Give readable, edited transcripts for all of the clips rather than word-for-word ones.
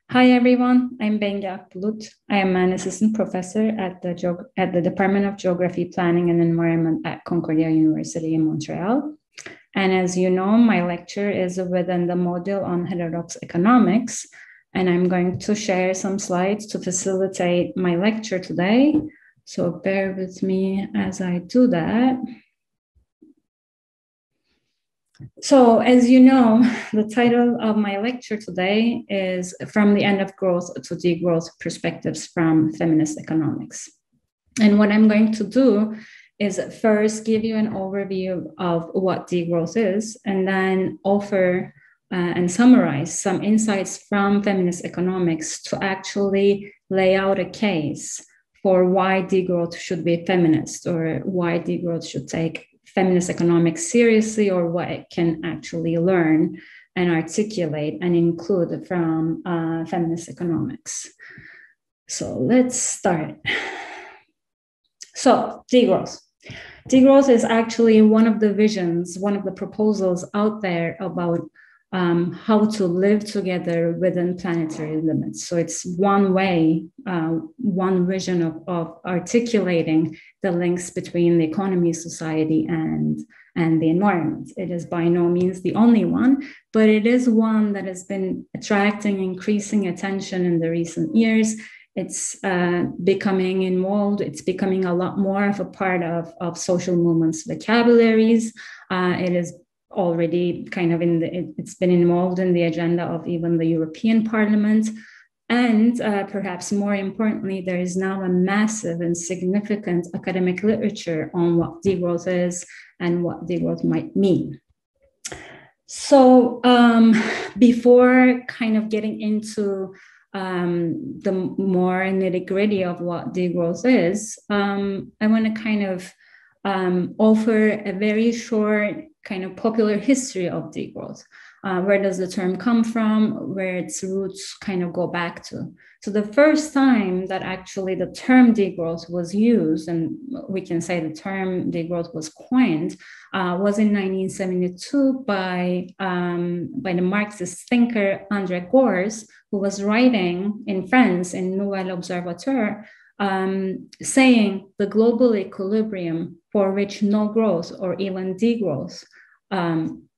Hi everyone, I'm Bengi Akbulut. I am an assistant professor at the Department of Geography, Planning and Environment at Concordia University in Montreal. And as you know, my lecture is within the module on heterodox economics, and I'm going to share some slides to facilitate my lecture today. So bear with me as I do that. So as you know, the title of my lecture today is From the End of Growth to Degrowth Perspectives from Feminist Economics. And what I'm going to do is first give you an overview of what degrowth is, and then offer and summarize some insights from feminist economics to actually lay out a case for why degrowth should be feminist, or why degrowth should take feminist economics seriously, or what it can actually learn and articulate and include from feminist economics. So let's start. So degrowth. Degrowth is actually one of the visions, one of the proposals out there about how to live together within planetary limits. So it's one way, one vision of articulating the links between the economy, society, and the environment. It is by no means the only one, but it is one that has been attracting increasing attention in the recent years. It's becoming involved. It's becoming a lot more of a part of social movements' vocabularies. It is already kind of it's been involved in the agenda of even the European Parliament. And perhaps more importantly, there is now a massive and significant academic literature on what degrowth is and what degrowth might mean. So before kind of getting into the more nitty-gritty of what degrowth is, I want to kind of offer a very short kind of popular history of degrowth. Where does the term come from? Where its roots kind of go back to? So the first time that actually the term degrowth was used, and we can say the term degrowth was coined, was in 1972 by the Marxist thinker André Gorz, who was writing in France in Nouvel Observateur, saying the global equilibrium for which no growth or even degrowth,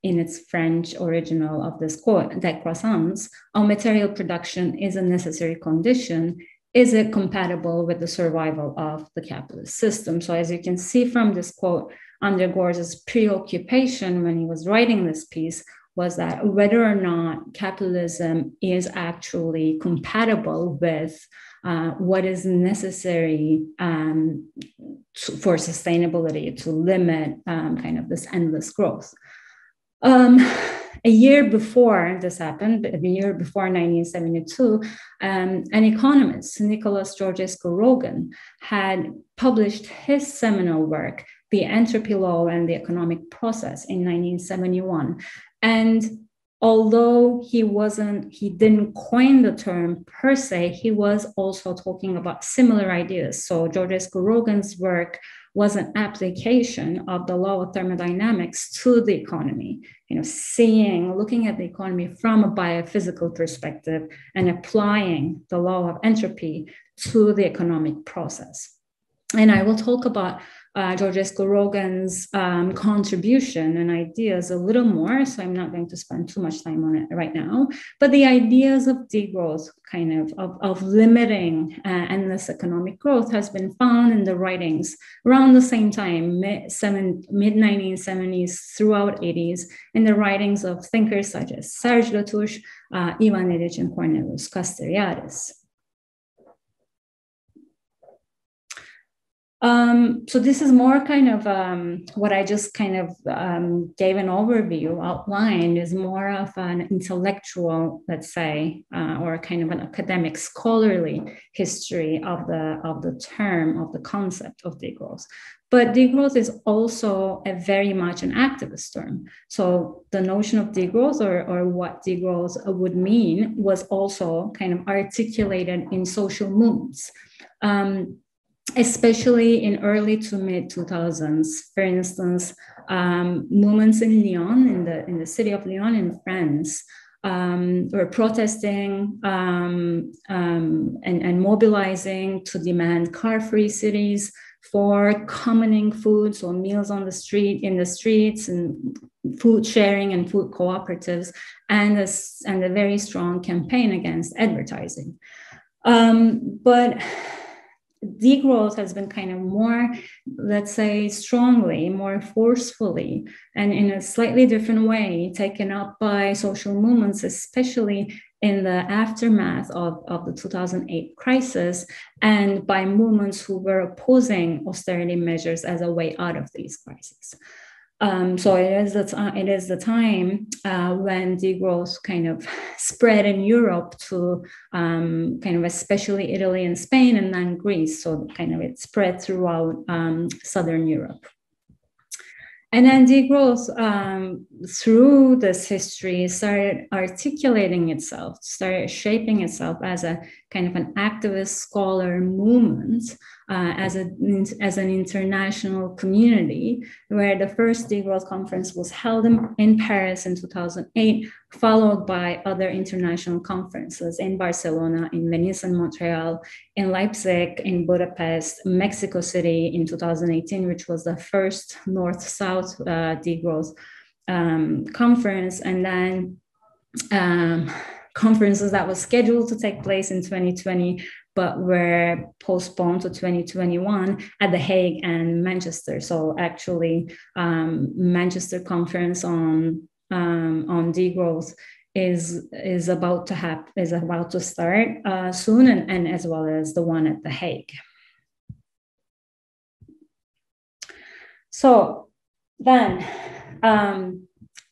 in its French original of this quote, décroissance, of material production is a necessary condition. Is it compatible with the survival of the capitalist system? So as you can see from this quote, André Gorz's preoccupation when he was writing this piece was that whether or not capitalism is actually compatible with what is necessary for sustainability to limit kind of this endless growth. A year before this happened, a year before 1972, an economist, Nicholas Georgescu-Roegen, had published his seminal work, The Entropy Law and the Economic Process, in 1971. And although he didn't coin the term per se, he was also talking about similar ideas. So Georgescu-Roegen's work was an application of the law of thermodynamics to the economy, looking at the economy from a biophysical perspective and applying the law of entropy to the economic process. And I will talk about Georgescu-Roegen's contribution and ideas a little more, so I'm not going to spend too much time on it right now. But the ideas of degrowth, kind of limiting endless economic growth, has been found in the writings around the same time, mid-1970s throughout 80s, in the writings of thinkers such as Serge Latouche, Ivan Illich, and Cornelius Castoriadis. So this is more kind of what I just kind of gave an overview, outlined, is more of an intellectual, let's say, or kind of an academic scholarly history of the term, of the concept of degrowth. But degrowth is also very much an activist term. So the notion of degrowth, or what degrowth would mean, was also kind of articulated in social movements. Especially in early to mid 2000s. For instance, movements in Lyon, in the city of Lyon in France, were protesting and mobilizing to demand car-free cities, for commoning food, so meals on the street, in the streets, and food sharing and food cooperatives, and a very strong campaign against advertising. But degrowth has been kind of more, let's say, strongly, more forcefully, and in a slightly different way taken up by social movements, especially in the aftermath of the 2008 crisis, and by movements who were opposing austerity measures as a way out of these crises. So it is the time when degrowth kind of spread in Europe to kind of especially Italy and Spain, and then Greece. So kind of it spread throughout Southern Europe. And then degrowth, through this history, started articulating itself, started shaping itself as a kind of an activist scholar movement, as an international community, where the first degrowth conference was held in Paris in 2008, followed by other international conferences in Barcelona, in Venice and Montreal, in Leipzig, in Budapest, Mexico City in 2018, which was the first North-South degrowth conference, and then conferences that was scheduled to take place in 2020, but were postponed to 2021 at The Hague and Manchester. So actually, Manchester conference on degrowth is about to start soon, and as well as the one at The Hague. So then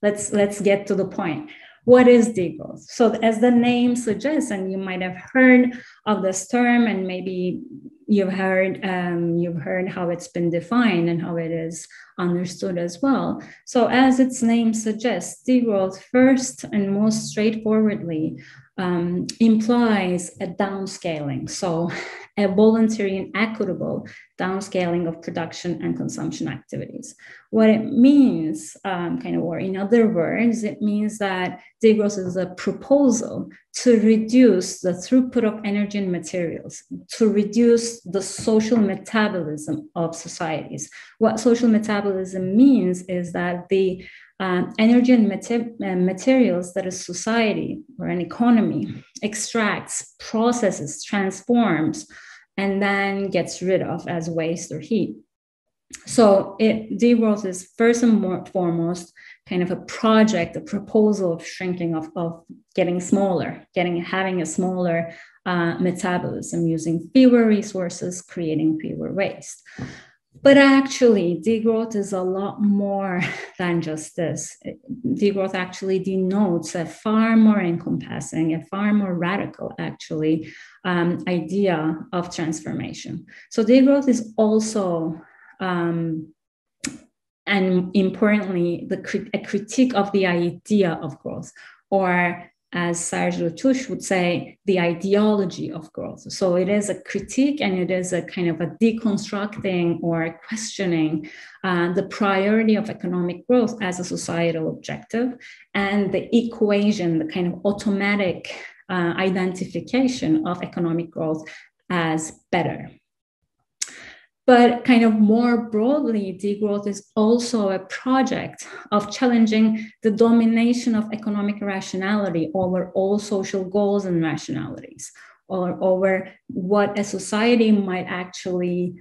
let's get to the point. What is degrowth? So as the name suggests, and you might have heard of this term, and maybe you've heard how it's been defined and how it is understood as well. So as its name suggests, degrowth first and most straightforwardly implies a downscaling. So a voluntary and equitable downscaling of production and consumption activities. What it means, or in other words, it means that degrowth is a proposal to reduce the throughput of energy and materials, to reduce the social metabolism of societies. What social metabolism means is that the energy and materials that a society or an economy extracts, processes, transforms, and then gets rid of as waste or heat. So degrowth is first and foremost kind of a project, a proposal of shrinking, of getting smaller, having a smaller metabolism, using fewer resources, creating fewer waste. But actually, degrowth is a lot more than just this. Degrowth actually denotes a far more encompassing, a far more radical, actually, idea of transformation. So degrowth is also, and importantly, a critique of the idea of growth, or as Serge Latouche would say, the ideology of growth. So it is a critique, and it is a kind of a deconstructing or questioning the priority of economic growth as a societal objective, and the equation, the kind of automatic identification of economic growth as better. But kind of more broadly, degrowth is also a project of challenging the domination of economic rationality over all social goals and rationalities, or over what a society might actually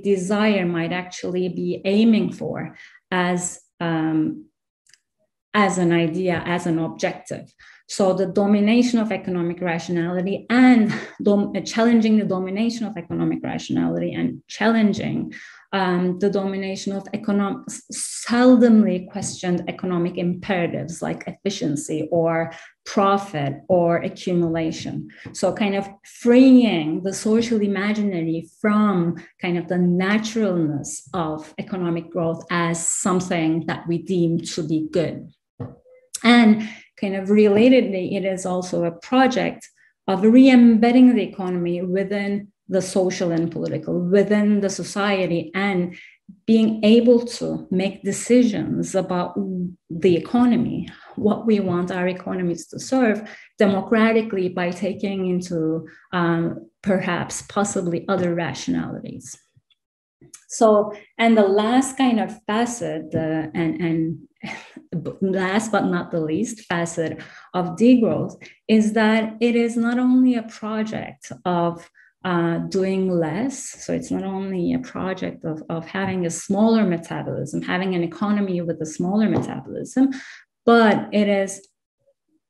desire, might actually be aiming for as an idea, as an objective. So the domination of economic rationality and challenging the domination of economic rationality, and challenging the domination of seldomly questioned economic imperatives like efficiency or profit or accumulation. So kind of freeing the social imaginary from kind of the naturalness of economic growth as something that we deem to be good. And kind of relatedly, it is also a project of re-embedding the economy within the social and political, within the society, and being able to make decisions about the economy, what we want our economies to serve democratically by taking into perhaps possibly other rationalities. So, and the last kind of facet, and last but not the least facet of degrowth is that it is not only a project of doing less. So it's not only a project of having a smaller metabolism, having an economy with a smaller metabolism, but it is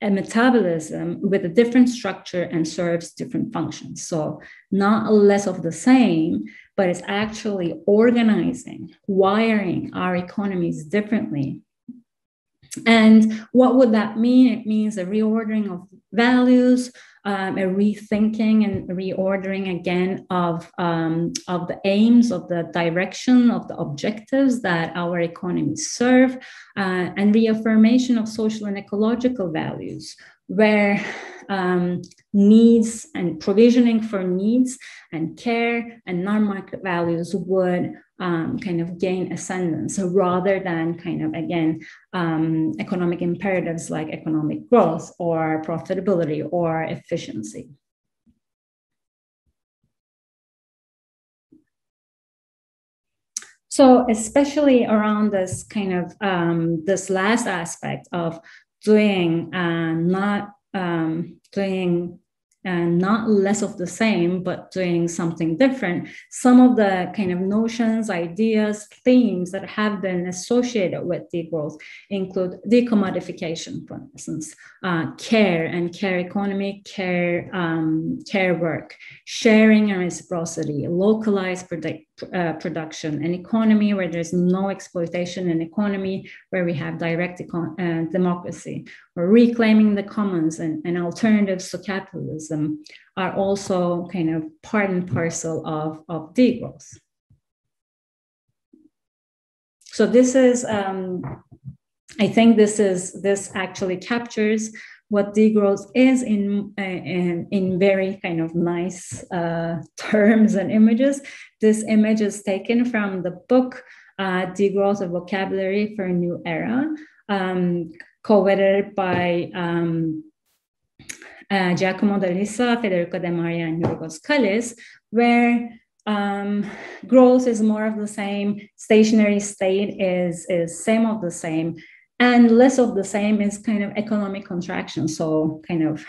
a metabolism with a different structure and serves different functions. So not less of the same, but it's actually organizing, wiring our economies differently. And what would that mean? It means a reordering of values, a rethinking and reordering again of the aims, of the direction, of the objectives that our economies serve, and reaffirmation of social and ecological values, where needs and provisioning for needs and care and non-market values would kind of gain ascendance rather than kind of, again, economic imperatives like economic growth or profitability or efficiency. So especially around this kind of, this last aspect of doing not less of the same, but doing something different. Some of the kind of notions, ideas, themes that have been associated with degrowth include decommodification, for instance, care and care economy, care work, sharing and reciprocity, localized production, an economy where there's no exploitation, an economy where we have direct democracy, or reclaiming the commons and alternatives to capitalism are also kind of part and parcel of degrowth. So this is, I think this actually captures what degrowth is in very kind of nice terms and images. This image is taken from the book Degrowth, a Vocabulary for a New Era, co-edited by Giacomo da Lissa, Federico Demaria, and Yorgos Kallis, where growth is more of the same, stationary state is same of the same, and less of the same is kind of economic contraction. So kind of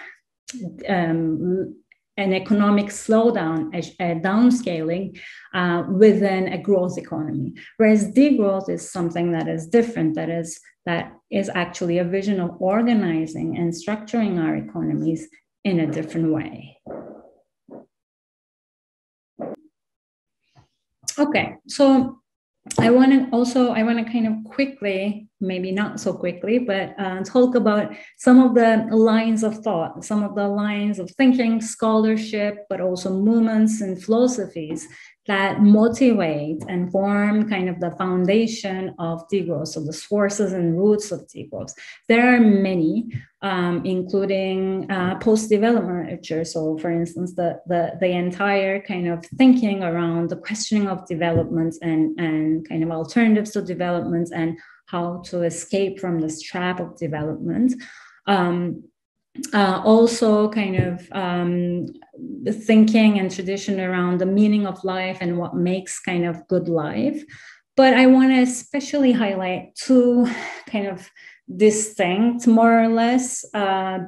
an economic slowdown, a downscaling within a growth economy. Whereas degrowth is something that is different, that is actually a vision of organizing and structuring our economies in a different way. Okay, so I want to kind of quickly, maybe not so quickly, but talk about some of the lines of thought, some of the lines of thinking, scholarship, but also movements and philosophies that motivate and form kind of the foundation of degrowth, so the sources and roots of degrowth. There are many, including post-development literature. So for instance, the entire kind of thinking around the questioning of development and kind of alternatives to development and how to escape from this trap of development. Also kind of the thinking and tradition around the meaning of life and what makes kind of good life. But I want to especially highlight two kind of distinct, more or less,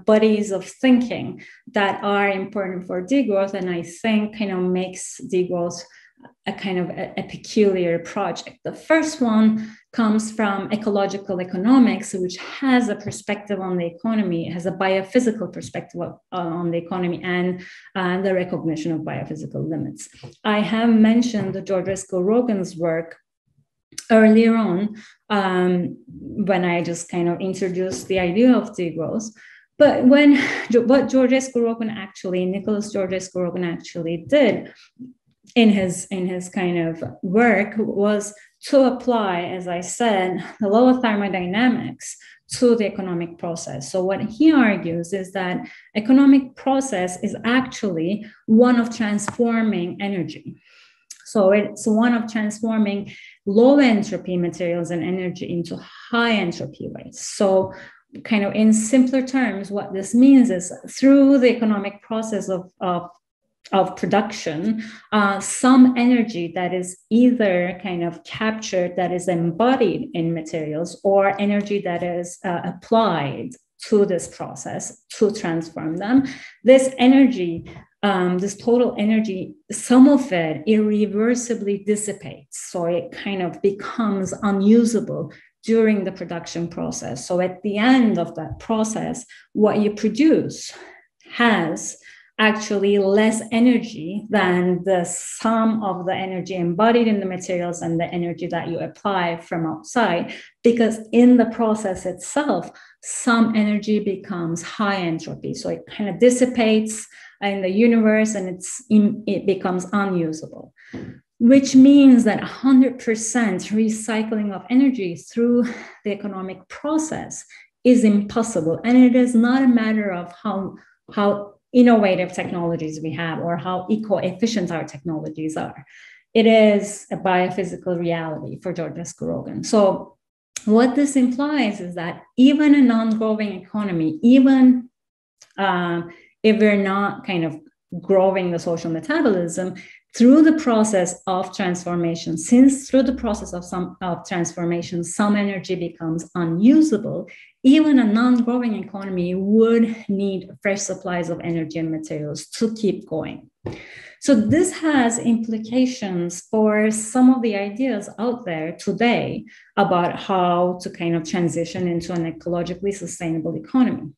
bodies of thinking that are important for degrowth, and I think kind of makes degrowth a kind of a peculiar project. The first one comes from ecological economics, which has a perspective on the economy, has a biophysical perspective on the economy and the recognition of biophysical limits. I have mentioned George Rogan's work earlier on when I just kind of introduced the idea of degrowth. But what Nicholas George Rogan actually did in his kind of work was to apply, as I said, the law of thermodynamics to the economic process. So what he argues is that economic process is actually one of transforming energy. So it's one of transforming low entropy materials and energy into high entropy waste. So kind of in simpler terms, what this means is through the economic process of production, some energy that is either kind of captured, that is embodied in materials, or energy that is applied to this process to transform them. This energy, this total energy, some of it irreversibly dissipates. So it kind of becomes unusable during the production process. So at the end of that process, what you produce has actually less energy than the sum of the energy embodied in the materials and the energy that you apply from outside, because in the process itself, some energy becomes high entropy. So it kind of dissipates in the universe and it becomes unusable, which means that 100% recycling of energy through the economic process is impossible. And it is not a matter of how innovative technologies we have or how eco-efficient our technologies are. It is a biophysical reality for George Scrogan. So what this implies is that even a non-growing economy, even if we're not kind of growing the social metabolism, through the process of transformation, since through the process of transformation, some energy becomes unusable, even a non-growing economy would need fresh supplies of energy and materials to keep going. So this has implications for some of the ideas out there today about how to kind of transition into an ecologically sustainable economy.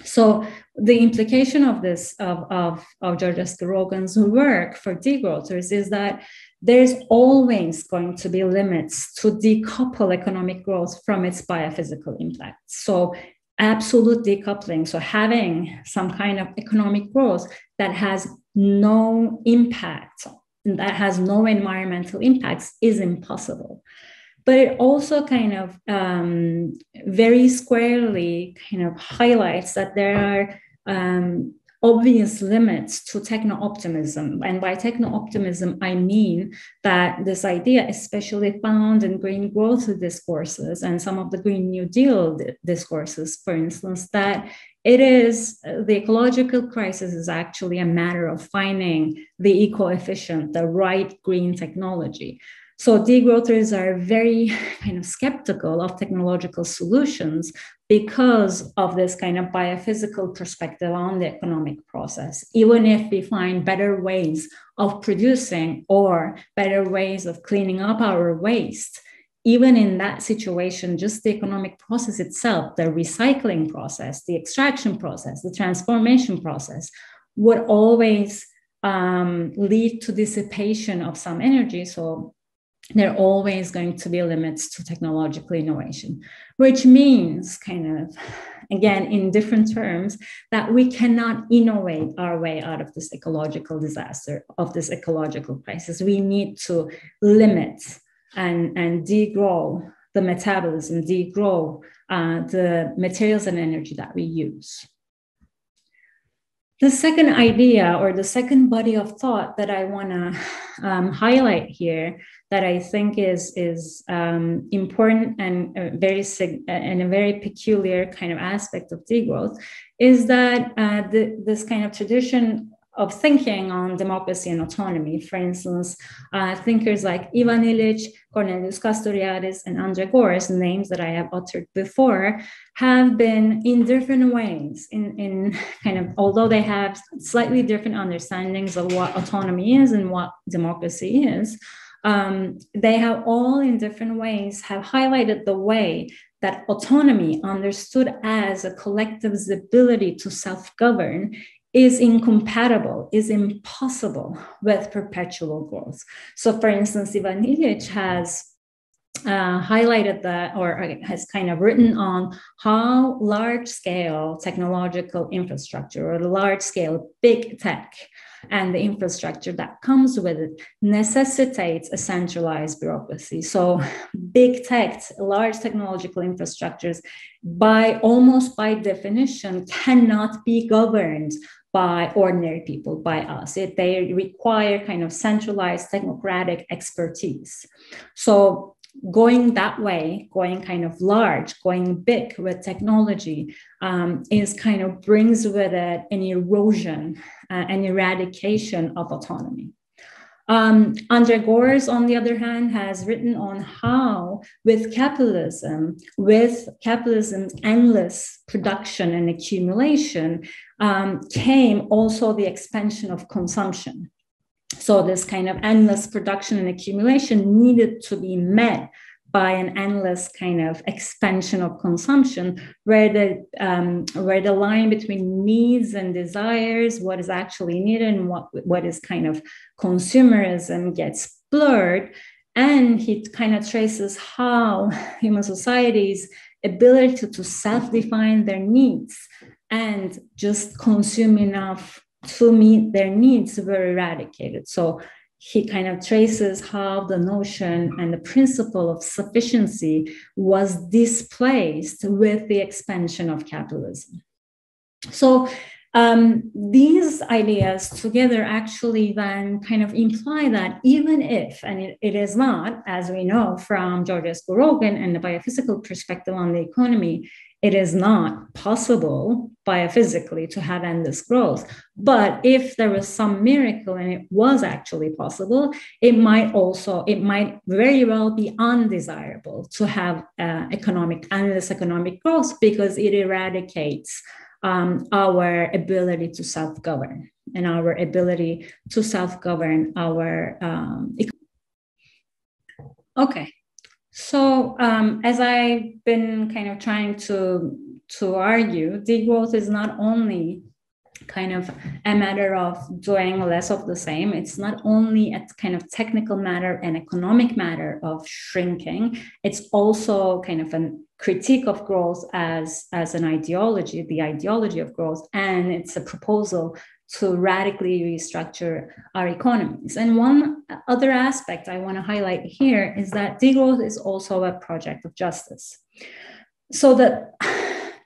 So the implication of this, of George Scrogan's work for degrowthers is that there's always going to be limits to decouple economic growth from its biophysical impacts. So absolute decoupling, so having some kind of economic growth that has no impact, that has no environmental impacts, is impossible. But it also kind of very squarely kind of highlights that there are obvious limits to techno-optimism. And by techno-optimism, I mean that this idea, especially found in green growth discourses and some of the Green New Deal discourses, for instance, that it is the ecological crisis is actually a matter of finding the eco-efficient, the right green technology. So degrowthers are very kind of skeptical of technological solutions because of this kind of biophysical perspective on the economic process. Even if we find better ways of producing or better ways of cleaning up our waste, even in that situation, just the economic process itself, the recycling process, the extraction process, the transformation process would always lead to dissipation of some energy. So there are always going to be limits to technological innovation, which means kind of, again, in different terms, that we cannot innovate our way out of this ecological disaster, of this ecological crisis. We need to limit and degrow the metabolism, degrow the materials and energy that we use. The second idea, or the second body of thought that I want to highlight here, that I think is important and a very peculiar kind of aspect of degrowth, is that this kind of tradition of thinking on democracy and autonomy. For instance, thinkers like Ivan Illich, Cornelius Castoriadis, and Andre Gorz, names that I have uttered before, have been in different ways, in kind of, although they have slightly different understandings of what autonomy is and what democracy is, they have all in different ways have highlighted the way that autonomy, understood as a collective's ability to self-govern, is incompatible, is impossible with perpetual growth. So for instance, Ivan Illich has highlighted that, or has kind of written on how large-scale technological infrastructure, or large-scale big tech, and the infrastructure that comes with it necessitates a centralized bureaucracy. So big tech, large technological infrastructures, almost by definition, cannot be governed by ordinary people, by us. They require kind of centralized technocratic expertise. So going that way, going kind of large, going big with technology, is kind of brings with it an erosion, an eradication of autonomy. Andre Gores, on the other hand, has written on how with capitalism's endless production and accumulation came also the expansion of consumption. So this kind of endless production and accumulation needed to be met by an endless kind of expansion of consumption, where the line between needs and desires, what is actually needed and what is kind of consumerism, gets blurred. And he kind of traces how human society's ability to self-define their needs and just consume enough to meet their needs were eradicated. So he kind of traces how the notion and the principle of sufficiency was displaced with the expansion of capitalism. So these ideas together actually then kind of imply that even if, and it is not, as we know from George S. Borogan and the biophysical perspective on the economy, it is not possible biophysically to have endless growth. But if there was some miracle and it was actually possible, it might very well be undesirable to have endless economic growth, because it eradicates our ability to self-govern and our ability to self-govern our okay. So as I've been kind of trying to argue, degrowth is not only kind of a matter of doing less of the same. It's not only a kind of technical matter and economic matter of shrinking. It's also kind of a critique of growth as an ideology, the ideology of growth, and it's a proposal to radically restructure our economies. And one other aspect I want to highlight here is that degrowth is also a project of justice. So that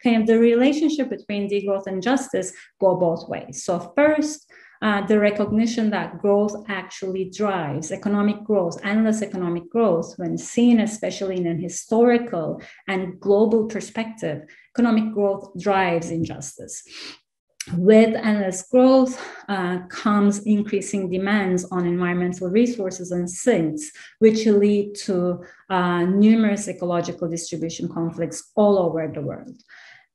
kind of the relationship between degrowth and justice go both ways. So first, the recognition that growth actually drives economic growth, endless economic growth, when seen especially in an historical and global perspective, economic growth drives injustice. With endless growth comes increasing demands on environmental resources and sinks, which lead to numerous ecological distribution conflicts all over the world.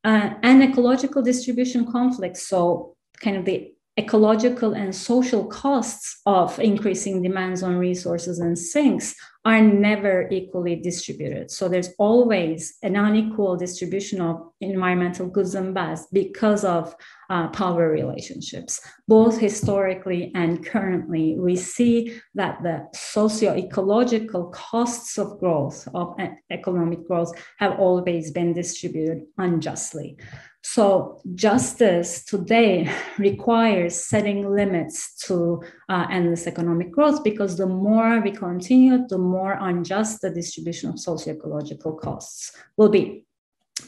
And ecological distribution conflicts, so kind of the ecological and social costs of increasing demands on resources and sinks, are never equally distributed. So there's always an unequal distribution of environmental goods and bads because of power relationships. Both historically and currently, we see that the socio-ecological costs of growth, of economic growth, have always been distributed unjustly. So justice today requires setting limits to endless economic growth, because the more we continue, the more unjust the distribution of socio-ecological costs will be.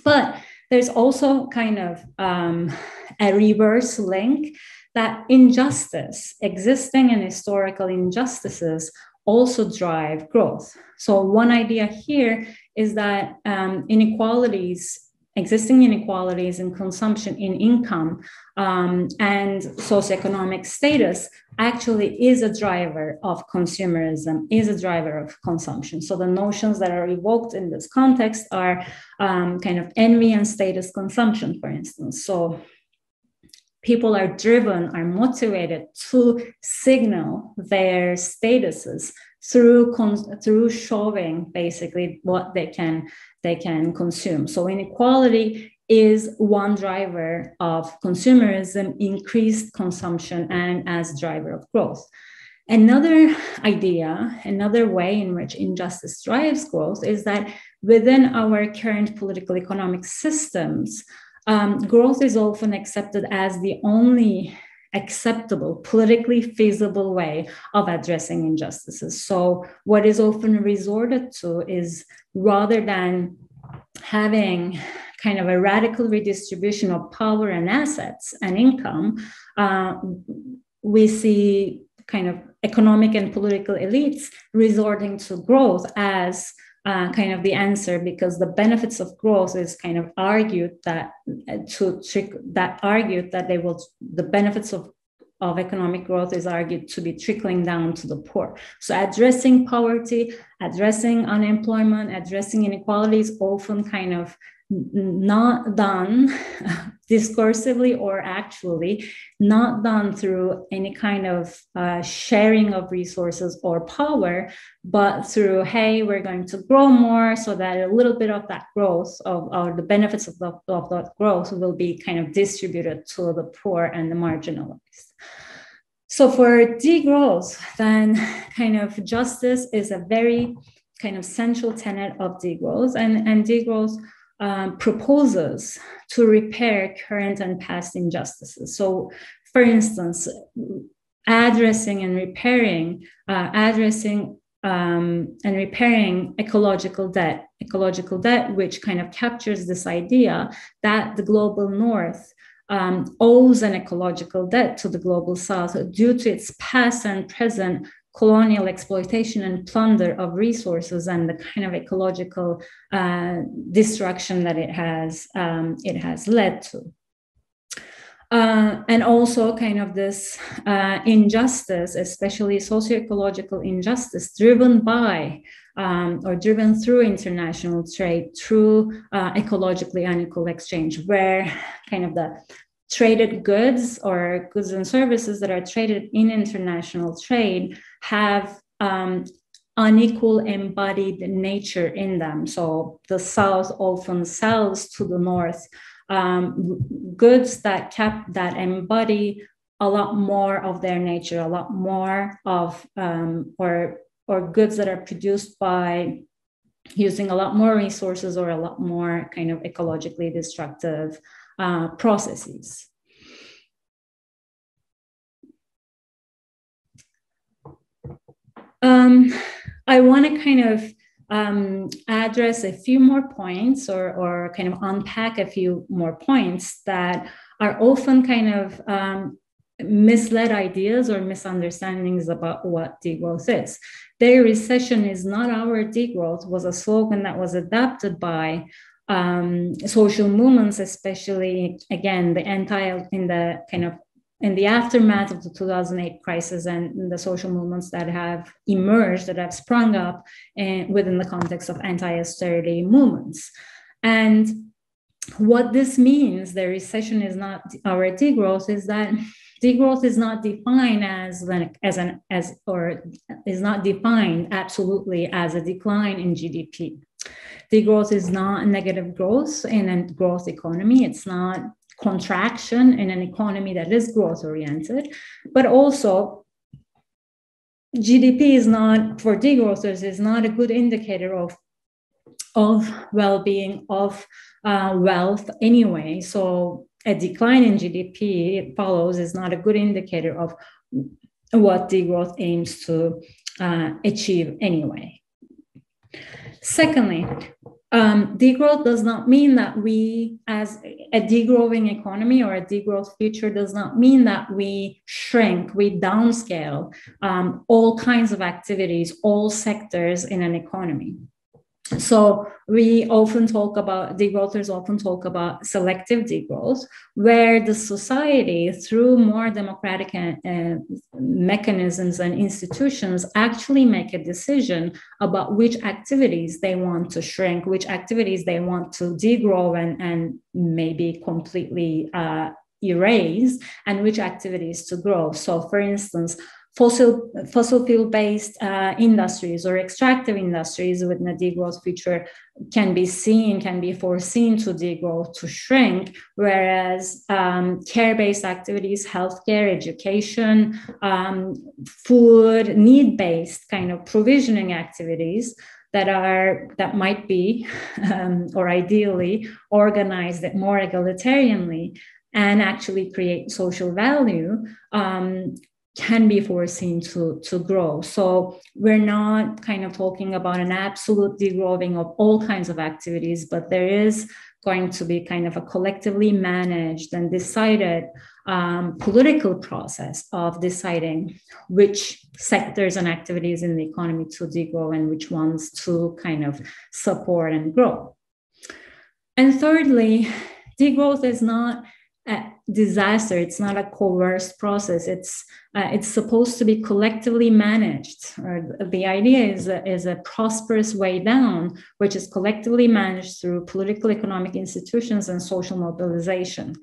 But there's also kind of a reverse link, that injustice, existing and historical injustices, also drive growth. So one idea here is that existing inequalities in consumption, in income, and socioeconomic status actually is a driver of consumerism, is a driver of consumption. So the notions that are evoked in this context are kind of envy and status consumption, for instance. So people are driven, are motivated to signal their statuses through showing basically what they can consume. So inequality is one driver of consumerism, increased consumption, and as driver of growth. Another idea, another way in which injustice drives growth, is that within our current political economic systems, growth is often accepted as the only acceptable, politically feasible way of addressing injustices. So what is often resorted to is, rather than having kind of a radical redistribution of power and assets and income, we see kind of economic and political elites resorting to growth as kind of the answer, because the benefits of growth is kind of argued that the benefits of economic growth is argued to be trickling down to the poor. So addressing poverty, addressing unemployment, addressing inequality is often kind of not done discursively, or actually not done through any kind of sharing of resources or power, but through, hey, we're going to grow more so that a little bit of that growth or the benefits of that growth will be kind of distributed to the poor and the marginalized. So for degrowth, then kind of justice is a very kind of central tenet of degrowth, and degrowth proposes to repair current and past injustices. So, for instance, addressing and repairing ecological debt, which kind of captures this idea that the global north owes an ecological debt to the global south due to its past and present colonial exploitation and plunder of resources and the kind of ecological destruction that it has led to. And also kind of this injustice, especially socio-ecological injustice, driven by or driven through international trade, through ecologically unequal exchange, where kind of the traded goods or goods and services that are traded in international trade have unequal embodied nature in them. So the South often sells to the North goods that embody a lot more of their nature, a lot more of or goods that are produced by using a lot more resources or a lot more kind of ecologically destructive processes. I want to kind of address a few more points or kind of unpack a few more points that are often kind of misled ideas or misunderstandings about what degrowth is. Their recession is not our degrowth was a slogan that was adopted by social movements, especially again in the aftermath of the 2008 crisis and the social movements that have emerged, that have sprung up within the context of anti-austerity movements. And what this means, the recession is not our degrowth, is that degrowth is not defined is not defined absolutely as a decline in GDP. Degrowth is not negative growth in a growth economy. It's not contraction in an economy that is growth oriented, but also GDP is not, for degrowthers, is not a good indicator of well-being, of wealth anyway. So a decline in GDP, it follows, is not a good indicator of what degrowth aims to achieve anyway. Secondly, degrowth does not mean that we, as a degrowing economy or a degrowth future, does not mean that we shrink, we downscale all kinds of activities, all sectors in an economy. So we often talk about, degrowthers often talk about selective degrowth, where the society, through more democratic mechanisms and institutions, actually make a decision about which activities they want to shrink, which activities they want to degrow and maybe completely erase, and which activities to grow. So for instance, fossil fuel-based industries or extractive industries within a degrowth future can be foreseen to degrow, to shrink, whereas care-based activities, healthcare, education, food, need-based kind of provisioning activities that might be or ideally organized more egalitarianly and actually create social value, can be foreseen to grow. So we're not kind of talking about an absolute degrowing of all kinds of activities, but there is going to be kind of a collectively managed and decided political process of deciding which sectors and activities in the economy to degrow and which ones to kind of support and grow. And thirdly, degrowth is not a disaster. It's not a coerced process. It's supposed to be collectively managed. Or the idea is a prosperous way down, which is collectively managed through political, economic institutions and social mobilization.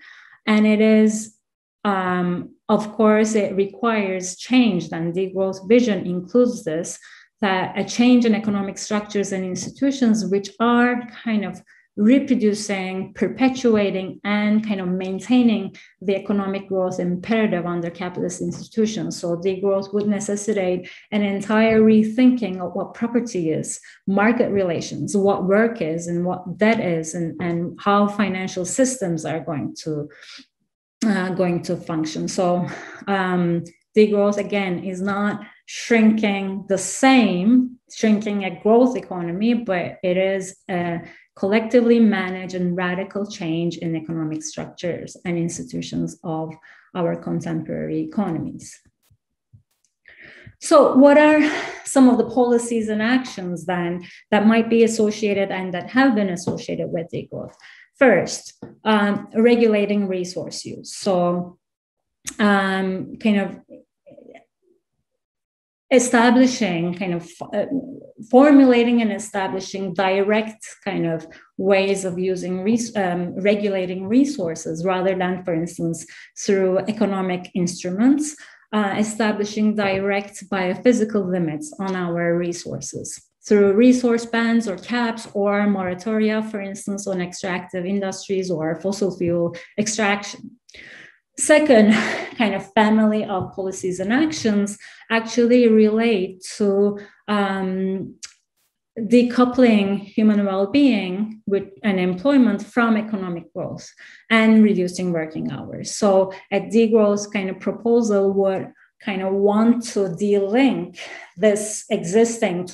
And it is, of course, it requires change. And degrowth vision includes this, that a change in economic structures and institutions which are kind of reproducing, perpetuating, and kind of maintaining the economic growth imperative under capitalist institutions. So degrowth would necessitate an entire rethinking of what property is, market relations, what work is, and what debt is, and how financial systems are going to function. So degrowth, again, is not shrinking a growth economy, but it is a collectively manage and radical change in economic structures and institutions of our contemporary economies. So what are some of the policies and actions then that might be associated and that have been associated with degrowth? First, regulating resource use. So kind of establishing, kind of formulating and establishing direct kind of ways of using, regulating resources rather than, for instance, through economic instruments, establishing direct biophysical limits on our resources through resource bans or caps or moratoria, for instance, on extractive industries or fossil fuel extraction. Second kind of family of policies and actions actually relate to decoupling human well-being with and employment from economic growth and reducing working hours. So a degrowth kind of proposal would kind of want to de-link this existing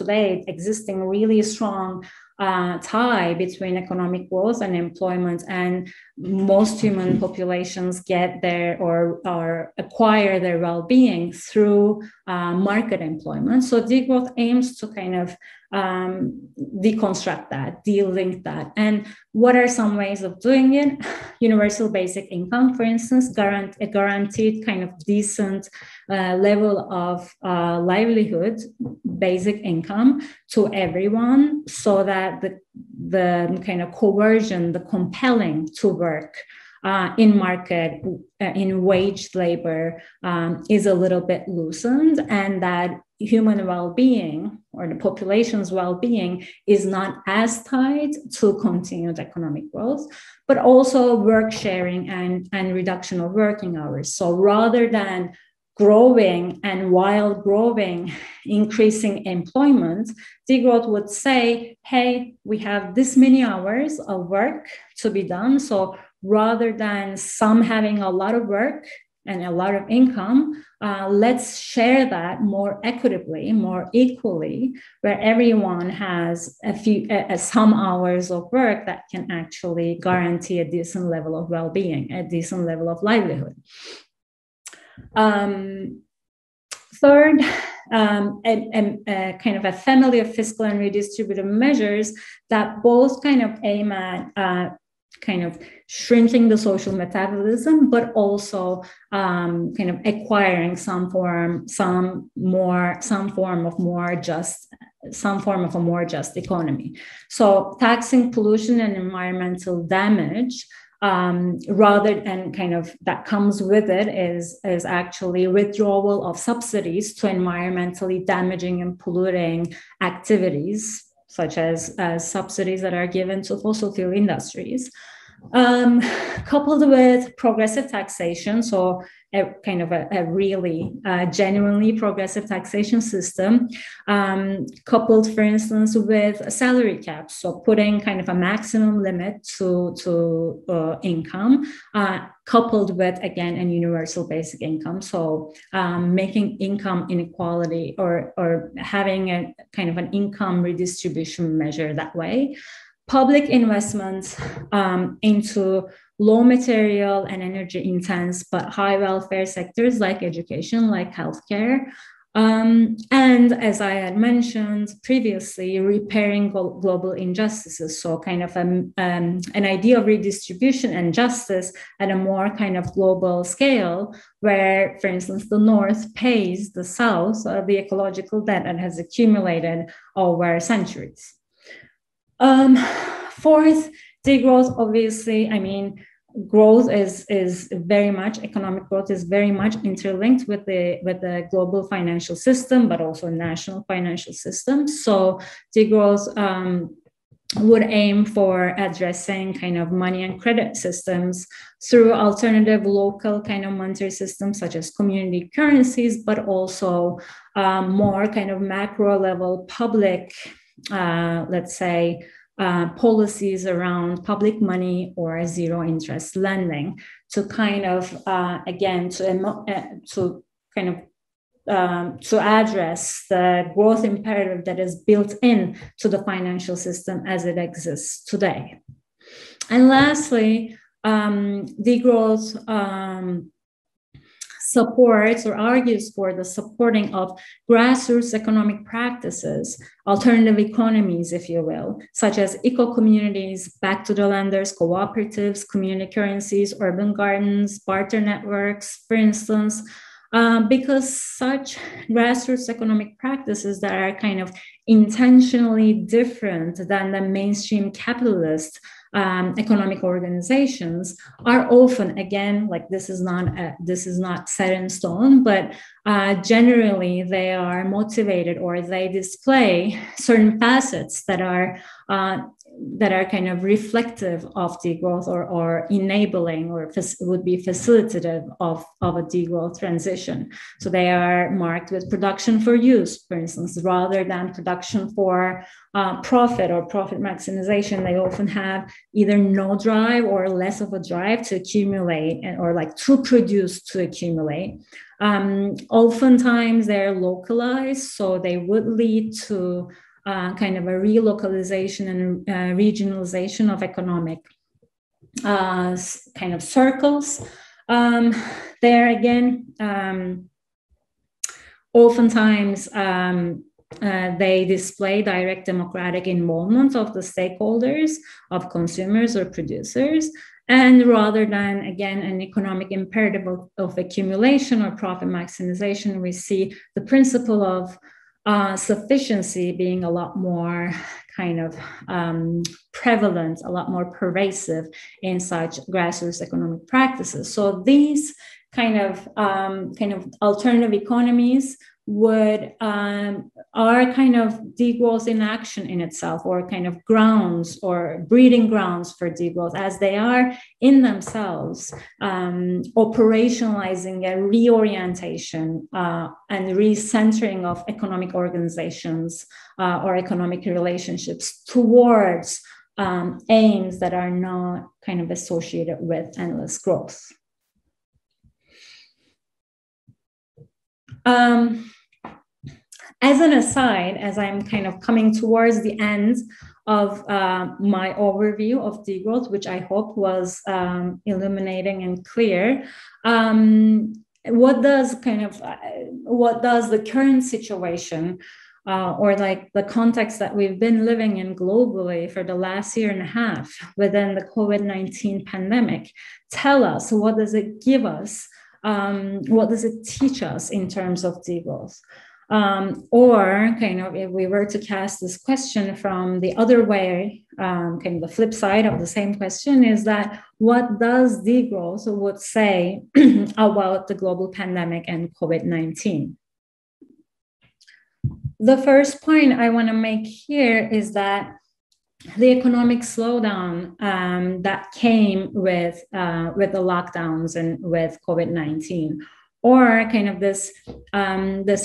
really strong tie between economic growth and employment, and most human populations get their or acquire their well-being through market employment. So degrowth aims to kind of deconstruct that, de-link that. And what are some ways of doing it? Universal basic income, for instance, a guaranteed kind of decent level of livelihood, basic income to everyone, so that the kind of coercion, the compelling to work in market, in wage labor is a little bit loosened, and that human well-being or the population's well-being is not as tied to continued economic growth, but also work sharing and reduction of working hours. So rather than growing and while growing, increasing employment, degrowth would say, hey, we have this many hours of work to be done. So rather than some having a lot of work and a lot of income, let's share that more equitably, more equally, where everyone has some hours of work that can actually guarantee a decent level of well-being, a decent level of livelihood. Third, a kind of a family of fiscal and redistributive measures that both kind of aim at kind of shrinking the social metabolism, but also kind of acquiring some form of a more just economy. So taxing pollution and environmental damage, rather and kind of that comes with it is actually withdrawal of subsidies to environmentally damaging and polluting activities, such as subsidies that are given to fossil fuel industries, coupled with progressive taxation. So a kind of a really genuinely progressive taxation system, coupled, for instance, with salary caps. So putting kind of a maximum limit to income, coupled with, again, a universal basic income. So making income inequality or having a kind of an income redistribution measure that way. public investments into low material and energy intense but high welfare sectors like education, like healthcare. And as I had mentioned previously, repairing global injustices. So kind of an idea of redistribution and justice at a more kind of global scale, where, for instance, the North pays the South the ecological debt that has accumulated over centuries. Fourth, degrowth, obviously, I mean, growth is very much, economic growth is very much interlinked with the global financial system, but also national financial system. So degrowth would aim for addressing kind of money and credit systems through alternative local kind of monetary systems such as community currencies, but also more kind of macro level public, let's say, policies around public money or zero interest lending to kind of, again, to kind of to address the growth imperative that is built in to the financial system as it exists today. And lastly, degrowth supports or argues for the supporting of grassroots economic practices, alternative economies, if you will, such as eco-communities, back-to-the-lenders, cooperatives, community currencies, urban gardens, barter networks, for instance, because such grassroots economic practices that are kind of intentionally different than the mainstream capitalist economic organizations are often, again, like this is not set in stone, but generally they are motivated or they display certain facets that are kind of reflective of degrowth or enabling or would be facilitative of a degrowth transition. So they are marked with production for use, for instance, rather than production for profit or profit maximization. They often have either no drive or less of a drive to accumulate or like to produce to accumulate. Oftentimes they're localized, so they would lead to kind of a relocalization and regionalization of economic kind of circles. There again, oftentimes they display direct democratic involvement of the stakeholders, of consumers or producers, and rather than, again, an economic imperative of accumulation or profit maximization, we see the principle of sufficiency being a lot more kind of prevalent, a lot more pervasive in such grassroots economic practices. So these kind of alternative economies would are kind of degrowth in action in itself, or kind of grounds or breeding grounds for degrowth, as they are in themselves operationalizing a reorientation and recentering of economic organizations or economic relationships towards aims that are not kind of associated with endless growth. As an aside, as I'm kind of coming towards the end of my overview of degrowth, which I hope was illuminating and clear, what does the current situation or like the context that we've been living in globally for the last year and a half within the COVID-19 pandemic tell us? What does it give us? What does it teach us in terms of degrowth? Or kind of, if we were to cast this question from the other way, kind of the flip side of the same question is that what does degrowth would say about the global pandemic and COVID-19? The first point I want to make here is that the economic slowdown that came with the lockdowns and with COVID-19 or kind of this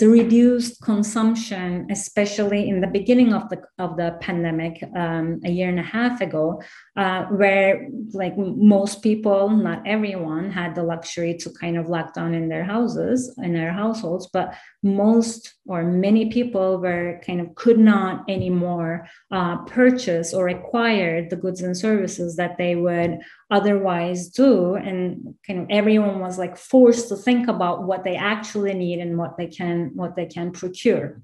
reduced consumption, especially in the beginning of the pandemic, a year and a half ago, where like most people, not everyone, had the luxury to kind of lock down in their houses, in their households, but most or many people were kind of could not anymore purchase or acquire the goods and services that they would otherwise do, and kind of everyone was like forced to think about what they actually need and what they can procure.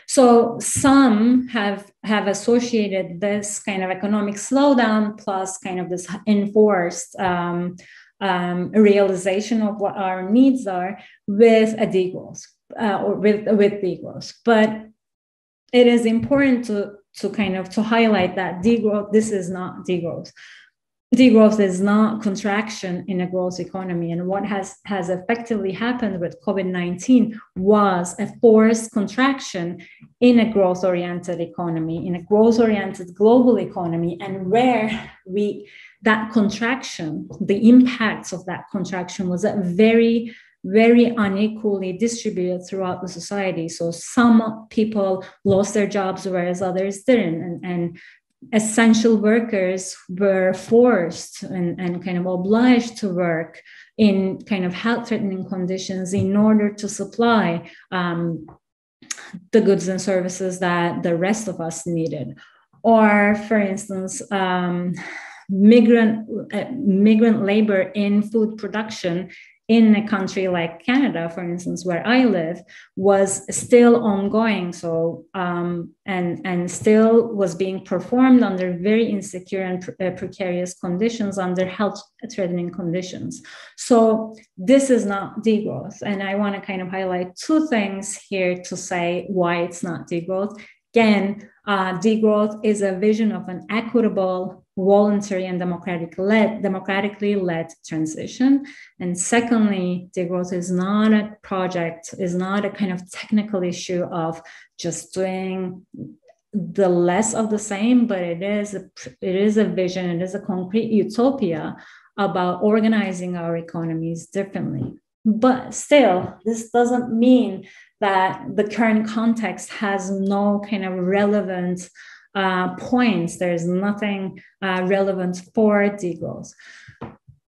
So some have associated this kind of economic slowdown plus kind of this enforced realization of what our needs are with a degrowth or with degrowth. But it is important to kind of to highlight that degrowth, this is not degrowth. Degrowth is not contraction in a growth economy. And what has effectively happened with COVID-19 was a forced contraction in a growth-oriented economy, in a growth-oriented global economy, and where that contraction, the impacts of that contraction was very, very unequally distributed throughout the society. So some people lost their jobs, whereas others didn't. And essential workers were forced and kind of obliged to work in kind of health-threatening conditions in order to supply the goods and services that the rest of us needed. Or, for instance, migrant labor in food production in a country like Canada, for instance, where I live, was still ongoing. So, and still was being performed under very insecure and precarious conditions, under health-threatening conditions. So this is not degrowth. And I want to kind of highlight two things here to say why it's not degrowth. Again, degrowth is a vision of an equitable, voluntary, and democratically led transition. And secondly, degrowth is not a project, is not a kind of technical issue of just doing the less of the same, but it is a vision, it is a concrete utopia about organizing our economies differently. But still, this doesn't mean that the current context has no kind of relevant points. There's nothing relevant for degrowth.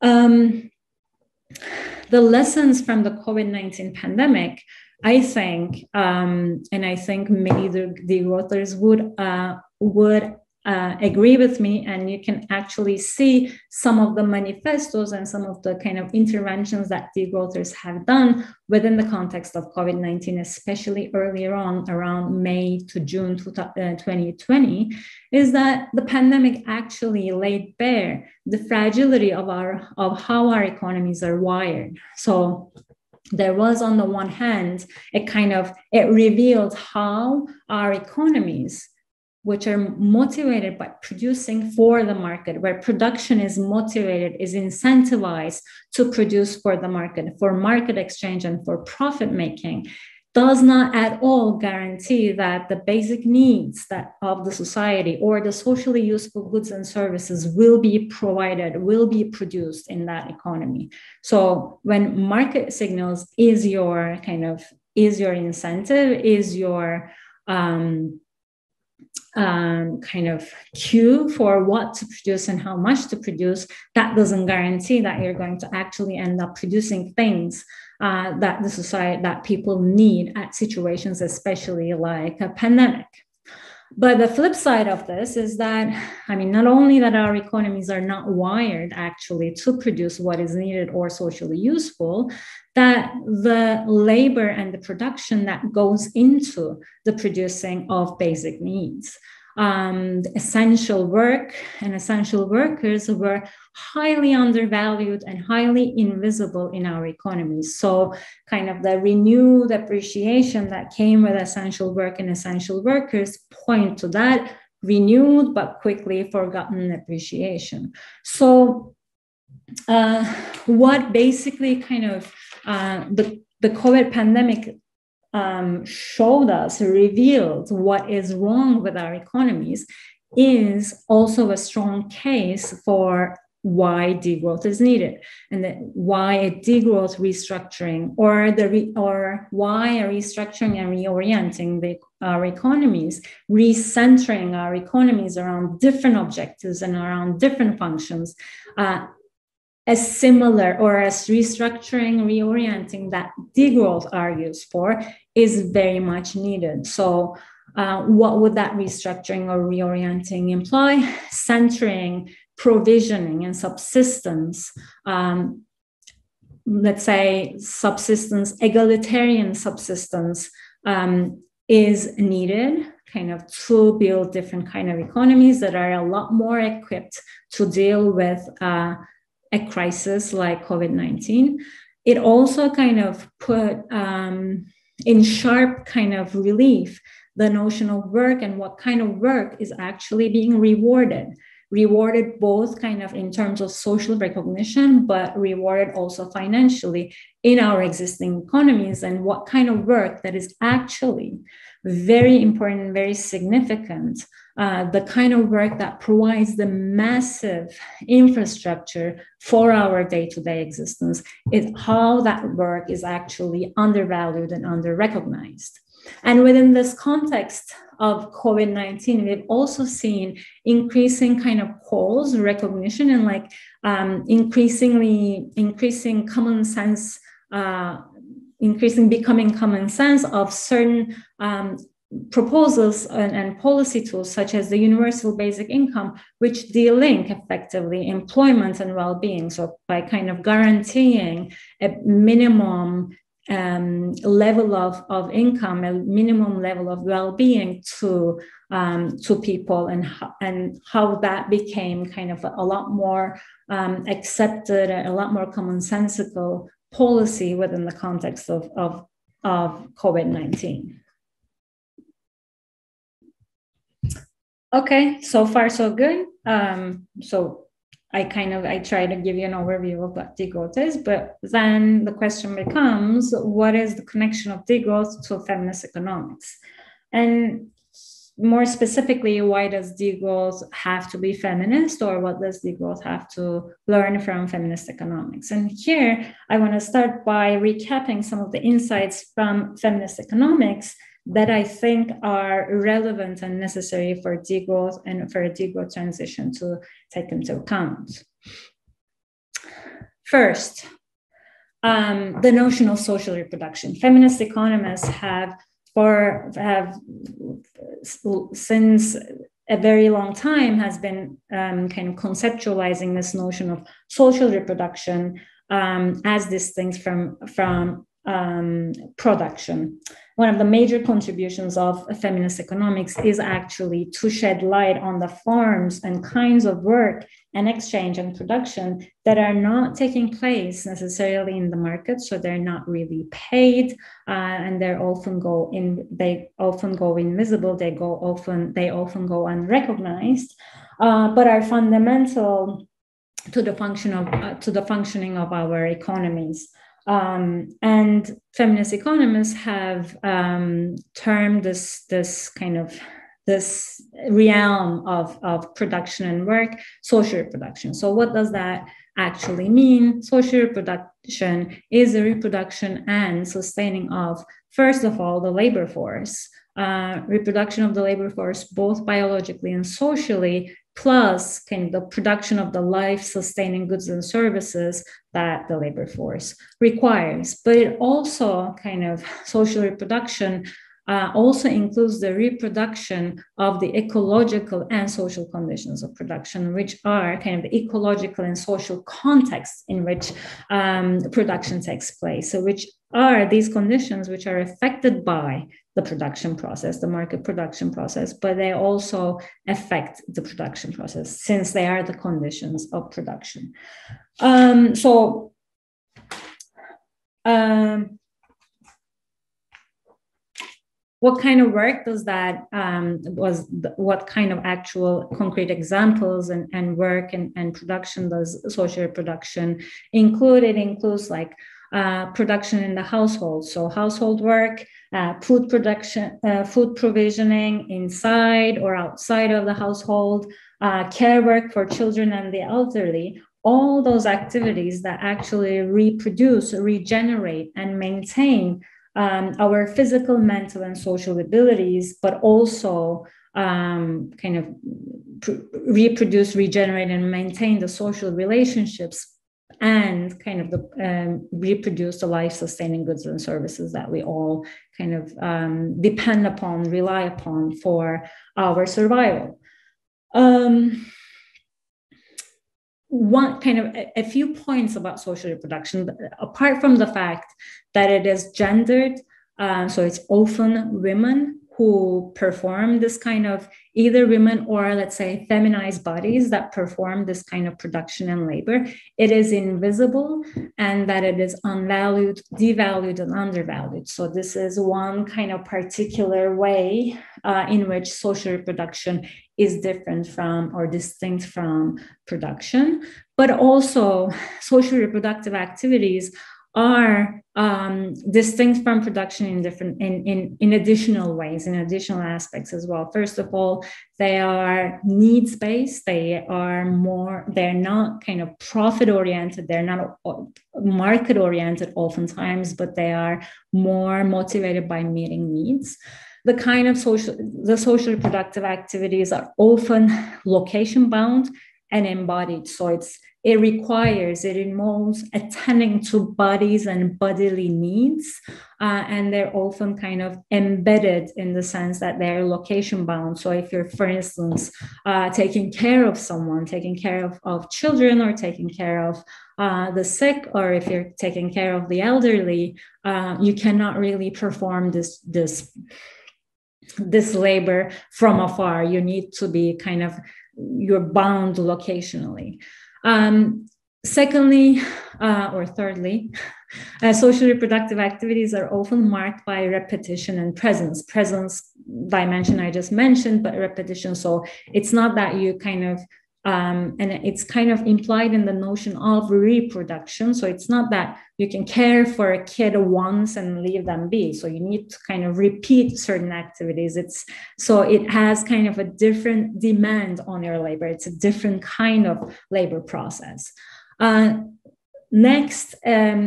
The lessons from the COVID-19 pandemic, I think, and I think many degrowthers would agree with me, and you can actually see some of the manifestos and some of the kind of interventions that degrowthers have done within the context of COVID-19, especially earlier on around May to June 2020, is that the pandemic actually laid bare the fragility of how our economies are wired. So there was, on the one hand, it revealed how our economies, which are motivated by producing for the market, where production is motivated, is incentivized to produce for the market, for market exchange and for profit making, does not at all guarantee that the basic needs of the society or the socially useful goods and services will be provided, will be produced in that economy. So when market signals is your incentive, is your kind of cue for what to produce and how much to produce, that doesn't guarantee that you're going to actually end up producing things that the society, that people need at situations, especially like a pandemic. But the flip side of this is that, not only that our economies are not wired actually to produce what is needed or socially useful, that the labor and the production that goes into the producing of basic needs, essential work and essential workers were highly undervalued and highly invisible in our economies. So kind of the renewed appreciation that came with essential work and essential workers point to that renewed but quickly forgotten appreciation. So what basically kind of the COVID pandemic showed us, revealed what is wrong with our economies, is also a strong case for why degrowth is needed, and why a degrowth restructuring or why a restructuring and reorienting our economies, recentering our economies around different objectives and around different functions, as similar or as restructuring, reorienting that degrowth argues for, is very much needed. So what would that restructuring or reorienting imply? Centering, provisioning, and subsistence, let's say subsistence, egalitarian subsistence, is needed kind of to build different kind of economies that are a lot more equipped to deal with a crisis like COVID-19. It also kind of put in sharp kind of relief the notion of work and what kind of work is actually being rewarded both kind of in terms of social recognition, but rewarded also financially in our existing economies, and what kind of work that is actually very important, very significant, the kind of work that provides the massive infrastructure for our day-to-day existence, is how that work is actually undervalued and under-recognized. And within this context of COVID-19, we've also seen increasing kind of calls, recognition, and like increasing common sense, becoming common sense of certain proposals and policy tools, such as the universal basic income, which de-link effectively employment and well-being. So by kind of guaranteeing a minimum level of income, a minimum level of well-being to people, and how that became kind of a lot more accepted, a lot more commonsensical policy within the context of COVID-19. Okay, so far so good. So I try to give you an overview of what degrowth is, but then the question becomes, what is the connection of degrowth to feminist economics? And more specifically, why does degrowth have to be feminist, or what does degrowth have to learn from feminist economics? And here, I want to start by recapping some of the insights from feminist economics that I think are relevant and necessary for degrowth and for a degrowth transition to take into account. First, the notion of social reproduction. Feminist economists have since a very long time has been kind of conceptualizing this notion of social reproduction as distinct from production. One of the major contributions of feminist economics is actually to shed light on the forms and kinds of work and exchange and production that are not taking place necessarily in the market, so they're not really paid, and they often go invisible. They often go unrecognized, but are fundamental to the functioning of our economies. And feminist economists have termed this realm of production and work social reproduction. So what does that actually mean? Social reproduction is the reproduction and sustaining of, first of all, the labor force, reproduction of the labor force, both biologically and socially, plus kind of the production of the life-sustaining goods and services that the labor force requires. But it also kind of social reproduction also includes the reproduction of the ecological and social conditions of production, which are kind of the ecological and social context in which production takes place. So which are these conditions which are affected by the production process, the market production process, but they also affect the production process since they are the conditions of production. What kind of work does that, what kind of actual concrete examples and work and production does social reproduction include? It includes like production in the household. So household work, food production, food provisioning inside or outside of the household, care work for children and the elderly, all those activities that actually reproduce, regenerate, and maintain our physical, mental, and social abilities, but also kind of reproduce, regenerate, and maintain the social relationships, and kind of reproduce the life-sustaining goods and services that we all kind of depend upon, rely upon for our survival. One kind of a few points about social reproduction, apart from the fact that it is gendered, so it's often women who perform this kind of, either women or let's say feminized bodies that perform this kind of production and labor. It is invisible, and that it is unvalued, devalued, and undervalued. So this is one kind of particular way in which social reproduction is different from or distinct from production. But also social reproductive activities are distinct from production in different, in additional ways, in additional aspects as well. First of all, they are needs-based. They're not kind of profit-oriented. They're not market-oriented oftentimes, but they are more motivated by meeting needs. The kind of social reproductive activities are often location-bound and embodied. So it involves attending to bodies and bodily needs, and they're often kind of embedded in the sense that they're location bound. So if you're, for instance, taking care of someone, taking care of children, or taking care of the sick, or if you're taking care of the elderly, you cannot really perform this labor from afar. You need to be kind of, you're bound locationally. Secondly, or thirdly, social reproductive activities are often marked by repetition and presence. Presence dimension I just mentioned, but repetition. So it's not that you kind of, and it's kind of implied in the notion of reproduction. So it's not that you can care for a kid once and leave them be. So you need to kind of repeat certain activities. So it has kind of a different demand on your labor. It's a different kind of labor process. Next,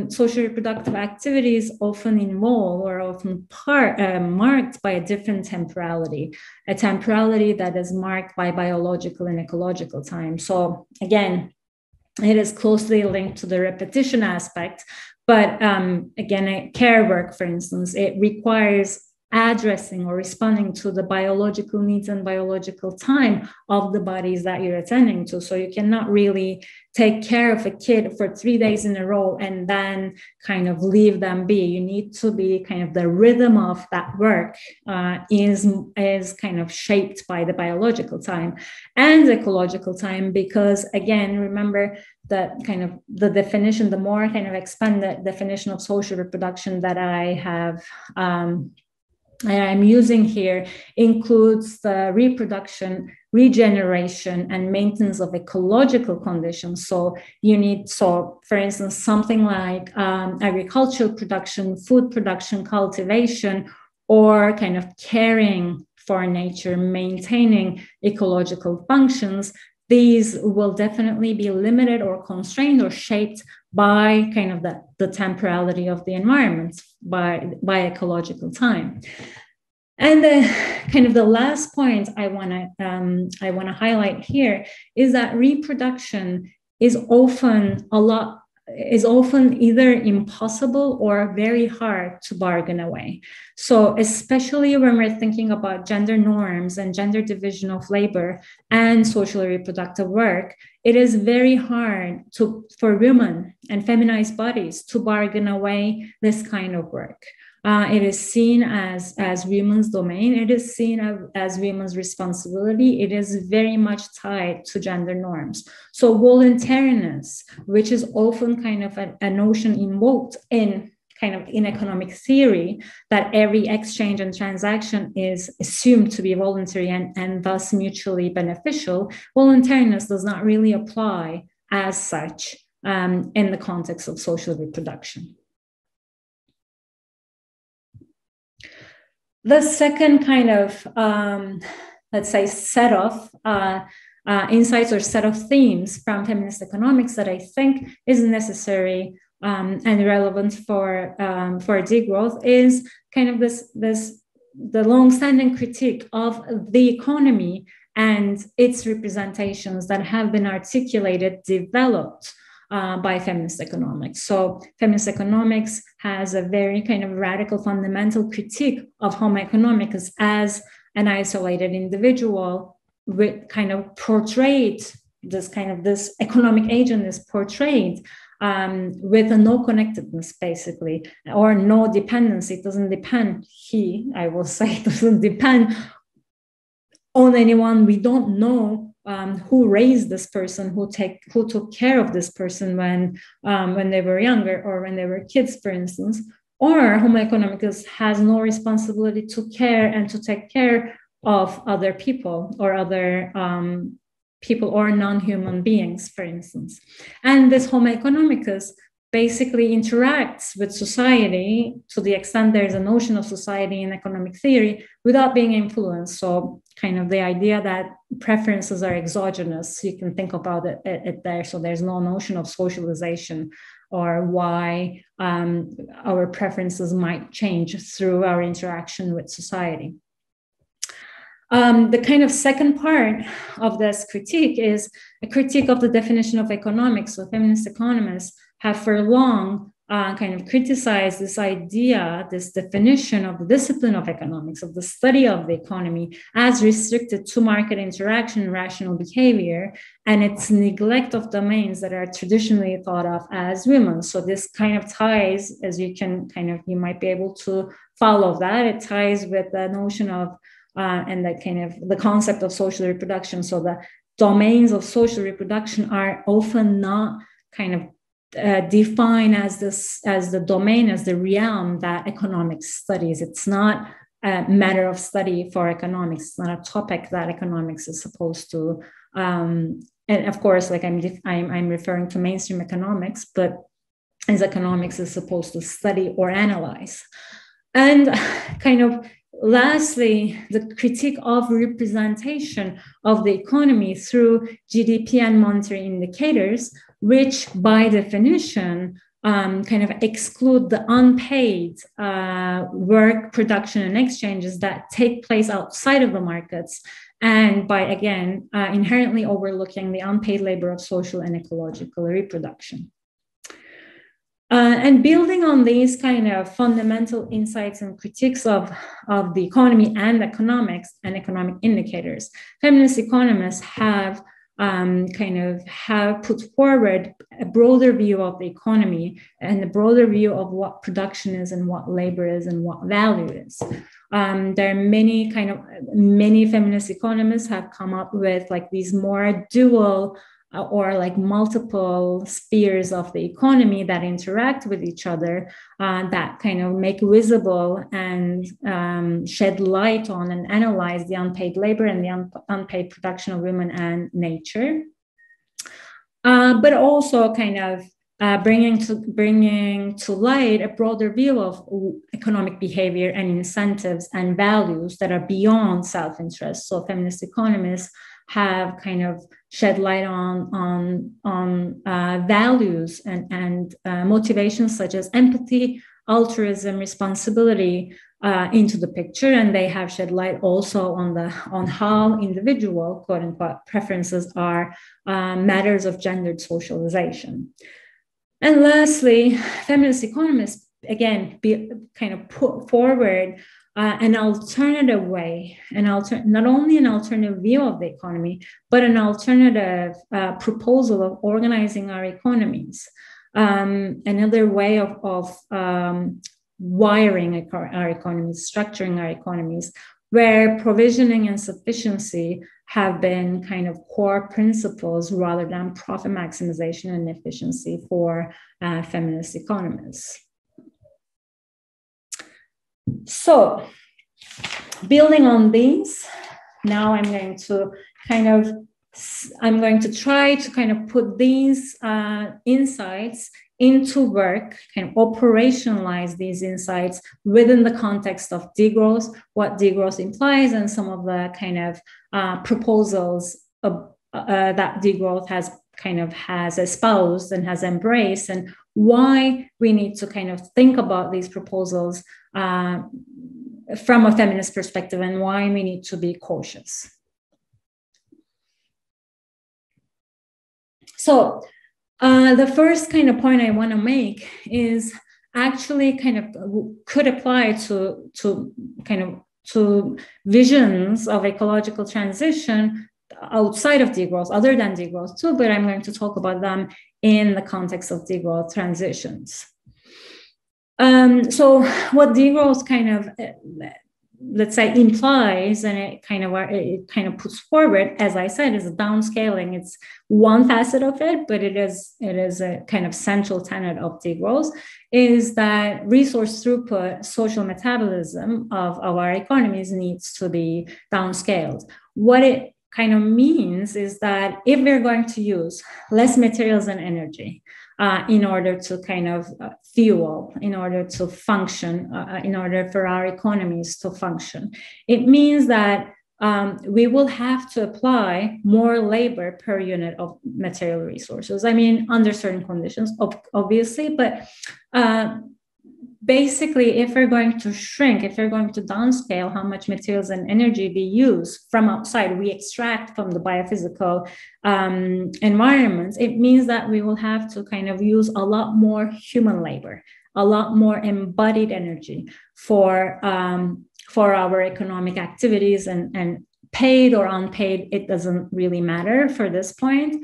social reproductive activities often involve or often marked by a different temporality, a temporality that is marked by biological and ecological time. So again, it is closely linked to the repetition aspect, but again, care work, for instance, it requires addressing or responding to the biological needs and biological time of the bodies that you're attending to. So you cannot really take care of a kid for 3 days in a row and then kind of leave them be. You need to be kind of, the rhythm of that work is kind of shaped by the biological time and ecological time, because again, remember that kind of the definition, the more kind of expanded definition of social reproduction that I'm using here includes the reproduction, regeneration, and maintenance of ecological conditions. So for instance, something like agricultural production, food production, cultivation, or kind of caring for nature, maintaining ecological functions, these will definitely be limited or constrained or shaped by kind of the temporality of the environment, by ecological time. And kind of the last point I want to highlight here is that reproduction is often either impossible or very hard to bargain away. So especially when we're thinking about gender norms and gender division of labor and social reproductive work, it is very hard for women and feminized bodies to bargain away this kind of work. It is seen as women's domain. It is seen as women's responsibility. It is very much tied to gender norms. So voluntariness, which is often kind of a notion invoked in economic theory, that every exchange and transaction is assumed to be voluntary and thus mutually beneficial, voluntariness does not really apply as such in the context of social reproduction. The second kind of, let's say, set off insights or set of themes from feminist economics that I think is necessary and relevant for degrowth is kind of the long-standing critique of the economy and its representations that have been articulated, developed by feminist economics. So feminist economics has a very kind of radical fundamental critique of Homo economicus as an isolated individual with kind of portrayed, this economic agent is portrayed with a no connectedness, basically, or no dependency. It doesn't depend, I will say, it doesn't depend on anyone. We don't know who raised this person, who took care of this person when they were younger or when they were kids, for instance. Or Homo economicus has no responsibility to care and to take care of other people or other people or non-human beings, for instance. And this Homo economicus basically interacts with society to the extent there's a notion of society in economic theory without being influenced. So kind of the idea that preferences are exogenous, you can think about it there. So there's no notion of socialization or why our preferences might change through our interaction with society. The kind of second part of this critique is a critique of the definition of economics. So feminist economists have for long kind of criticized this idea, this definition of the discipline of economics, of the study of the economy as restricted to market interaction and rational behavior, and its neglect of domains that are traditionally thought of as women. So this kind of ties, as you might be able to follow that, it ties with the notion of and that kind of the concept of social reproduction. So the domains of social reproduction are often not kind of defined as the domain, as the realm that economics studies. It's not a matter of study for economics. It's not a topic that economics is supposed to. And of course, like I'm referring to mainstream economics, but as economics is supposed to study or analyze. And kind of lastly, the critique of representation of the economy through GDP and monetary indicators, which by definition kind of exclude the unpaid work, production, and exchanges that take place outside of the markets, and by, again, inherently overlooking the unpaid labor of social and ecological reproduction. And building on these kind of fundamental insights and critiques of the economy and economics and economic indicators, feminist economists have put forward a broader view of the economy and a broader view of what production is and what labor is and what value is. There are many feminist economists have come up with like these more dual or like multiple spheres of the economy that interact with each other, that kind of make visible and shed light on and analyze the unpaid labor and the unpaid production of women and nature. But also kind of bringing to light a broader view of economic behavior and incentives and values that are beyond self-interest. So feminist economists have kind of shed light on values and motivations such as empathy, altruism, responsibility into the picture, and they have shed light also on how individual quote unquote preferences are matters of gendered socialization. And lastly, feminist economists again put forward an alternative way, not only an alternative view of the economy, but an alternative proposal of organizing our economies, another way of wiring our economies, structuring our economies, where provisioning and sufficiency have been kind of core principles rather than profit maximization and efficiency for feminist economists. So, building on these, now I'm going to try to kind of put these insights into work, kind of operationalize these insights within the context of degrowth, what degrowth implies, and some of the kind of proposals that degrowth has espoused and has embraced, and why we need to kind of think about these proposals from a feminist perspective, and why we need to be cautious. So the first kind of point I want to make is actually kind of could apply to visions of ecological transition outside of degrowth, other than degrowth too, but I'm going to talk about them in the context of degrowth transitions. So what degrowth kind of, let's say, implies, and it kind of puts forward, as I said, is downscaling. It's one facet of it, but it is a kind of central tenet of degrowth, is that resource throughput, social metabolism of our economies needs to be downscaled. What it kind of means is that if we're going to use less materials and energy in order to kind of fuel, in order to function, in order for our economies to function, it means that we will have to apply more labor per unit of material resources. I mean, under certain conditions, obviously, but basically, if we're going to shrink, if we're going to downscale how much materials and energy we use from outside, we extract from the biophysical environments, it means that we will have to kind of use a lot more human labor, a lot more embodied energy for our economic activities, and paid or unpaid, it doesn't really matter for this point.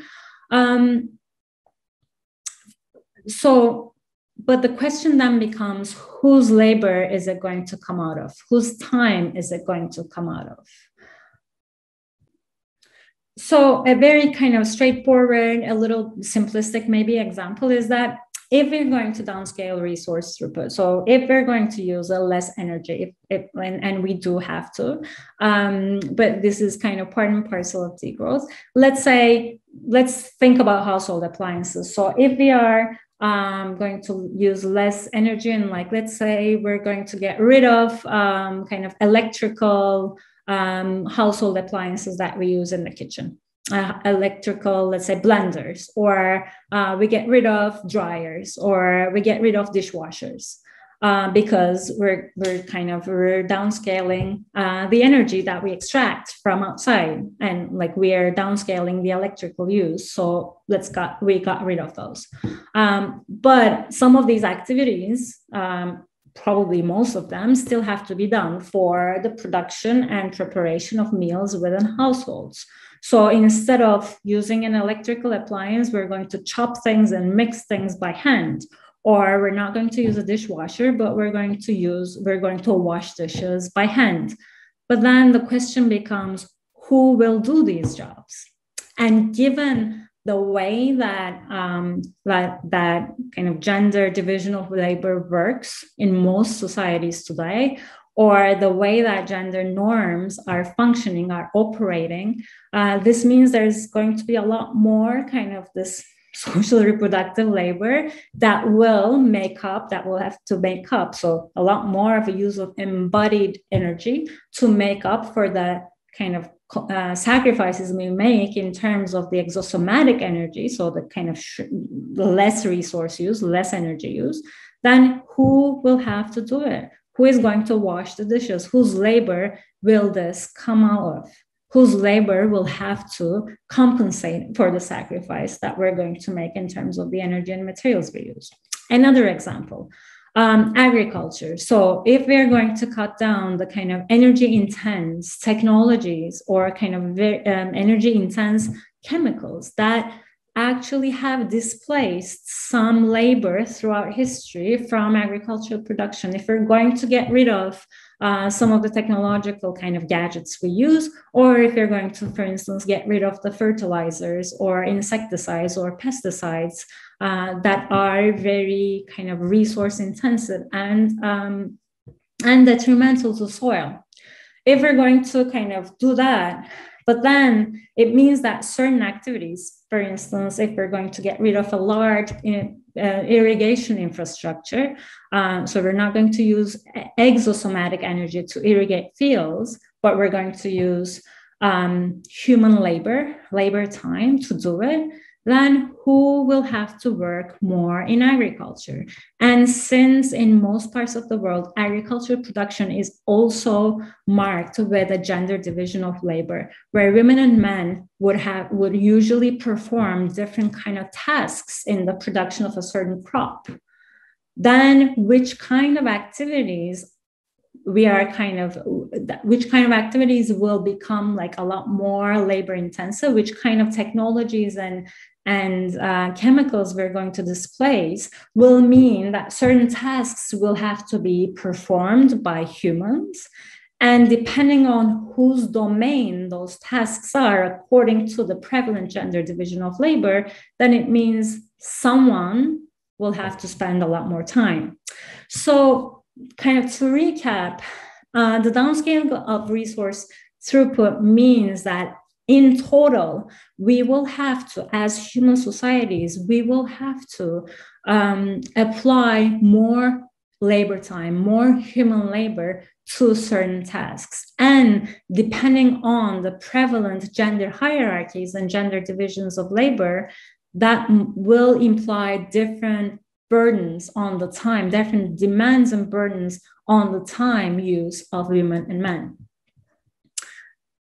But the question then becomes, whose labor is it going to come out of? Whose time is it going to come out of? So a very kind of straightforward, a little simplistic maybe example is that if we're going to downscale resource throughput, so if we're going to use less energy, and we do have to, but this is kind of part and parcel of degrowth. Let's think about household appliances. So if we are going to use less energy, and let's say we're going to get rid of kind of electrical household appliances that we use in the kitchen, electrical, let's say blenders, or we get rid of dryers, or we get rid of dishwashers, because we're downscaling the energy that we extract from outside, and we are downscaling the electrical use. So we got rid of those. But some of these activities, probably most of them, still have to be done for the production and preparation of meals within households. So instead of using an electrical appliance, we're going to chop things and mix things by hand. Or we're not going to use a dishwasher, but we're going to wash dishes by hand. But then the question becomes, who will do these jobs? And given the way that that kind of gender division of labor works in most societies today, or the way that gender norms are functioning, are operating, this means there's going to be a lot more kind of this social reproductive labor that will have to make up. So a lot more of a use of embodied energy to make up for the kind of sacrifices we make in terms of the exosomatic energy, so the kind of less resource use, less energy use. Then who will have to do it? Who is going to wash the dishes? Whose labor will this come out of? Whose labor will have to compensate for the sacrifice that we're going to make in terms of the energy and materials we use? Another example, agriculture. So if we're going to cut down the kind of energy intense technologies, or kind of energy intense chemicals that actually have displaced some labor throughout history from agricultural production, if we're going to get rid of some of the technological kind of gadgets we use, or if you're going to, for instance, get rid of the fertilizers or insecticides or pesticides that are very kind of resource intensive and detrimental to soil. If we're going to kind of do that, but then it means that certain activities, for instance, if we're going to get rid of a large irrigation infrastructure, so we're not going to use exosomatic energy to irrigate fields, but we're going to use human labor time to do it, then who will have to work more in agriculture? And since in most parts of the world, agricultural production is also marked with a gender division of labor, where women and men would usually perform different kind of tasks in the production of a certain crop, then which kind of activities will become like a lot more labor intensive, which kind of technologies and chemicals we're going to displace will mean that certain tasks will have to be performed by humans. And depending on whose domain those tasks are, according to the prevalent gender division of labor, then it means someone will have to spend a lot more time. So kind of to recap, the downscaling of resource throughput means that in total, we will have to, as human societies, we will have to apply more labor time, more human labor to certain tasks. And depending on the prevalent gender hierarchies and gender divisions of labor, that will imply different burdens on the time, different demands and burdens on the time use of women and men.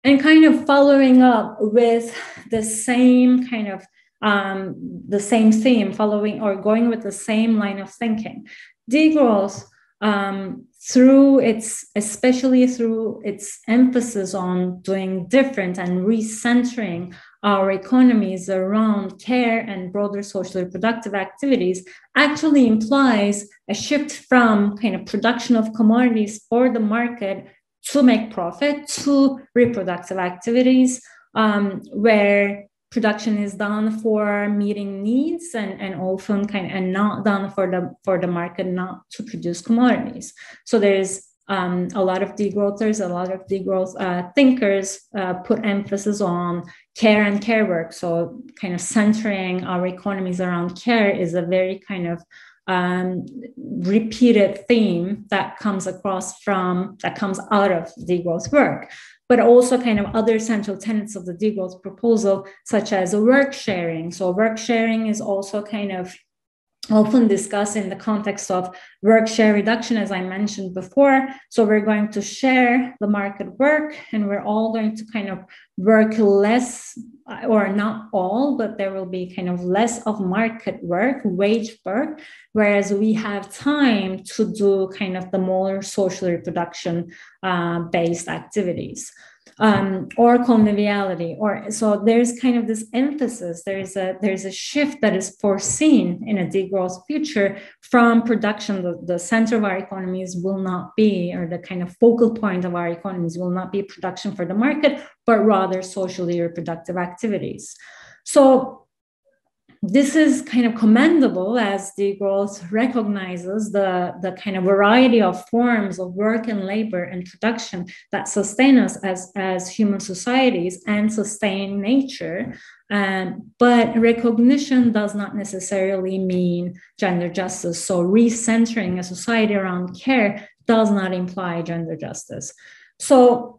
And kind of following up with the same kind of the same theme, following or going with the same line of thinking, degrowth, especially through its emphasis on doing different and recentering our economies around care and broader social reproductive activities, actually implies a shift from kind of production of commodities for the market to make profit to reproductive activities, where production is done for meeting needs and often and not done for the market, not to produce commodities. So there's a lot of degrowthers, a lot of degrowth thinkers put emphasis on care and care work. So kind of centering our economies around care is a very kind of repeated theme that comes out of degrowth work, but also kind of other central tenets of the degrowth proposal, such as work sharing. So work sharing is also kind of often discussed in the context of work share reduction, as I mentioned before. So we're going to share the market work, and we're all going to kind of work less, or not all, but there will be kind of less of market work, wage work, whereas we have time to do kind of the more social reproduction based activities. Or conviviality, so there's kind of this emphasis, there's a shift that is foreseen in a degrowth future from production. The center of our economies will not be, or the kind of focal point of our economies will not be production for the market, but rather socially reproductive activities. So this is kind of commendable, as degrowth recognizes the kind of variety of forms of work and labor and production that sustain us as human societies and sustain nature. But recognition does not necessarily mean gender justice. So recentering a society around care does not imply gender justice. So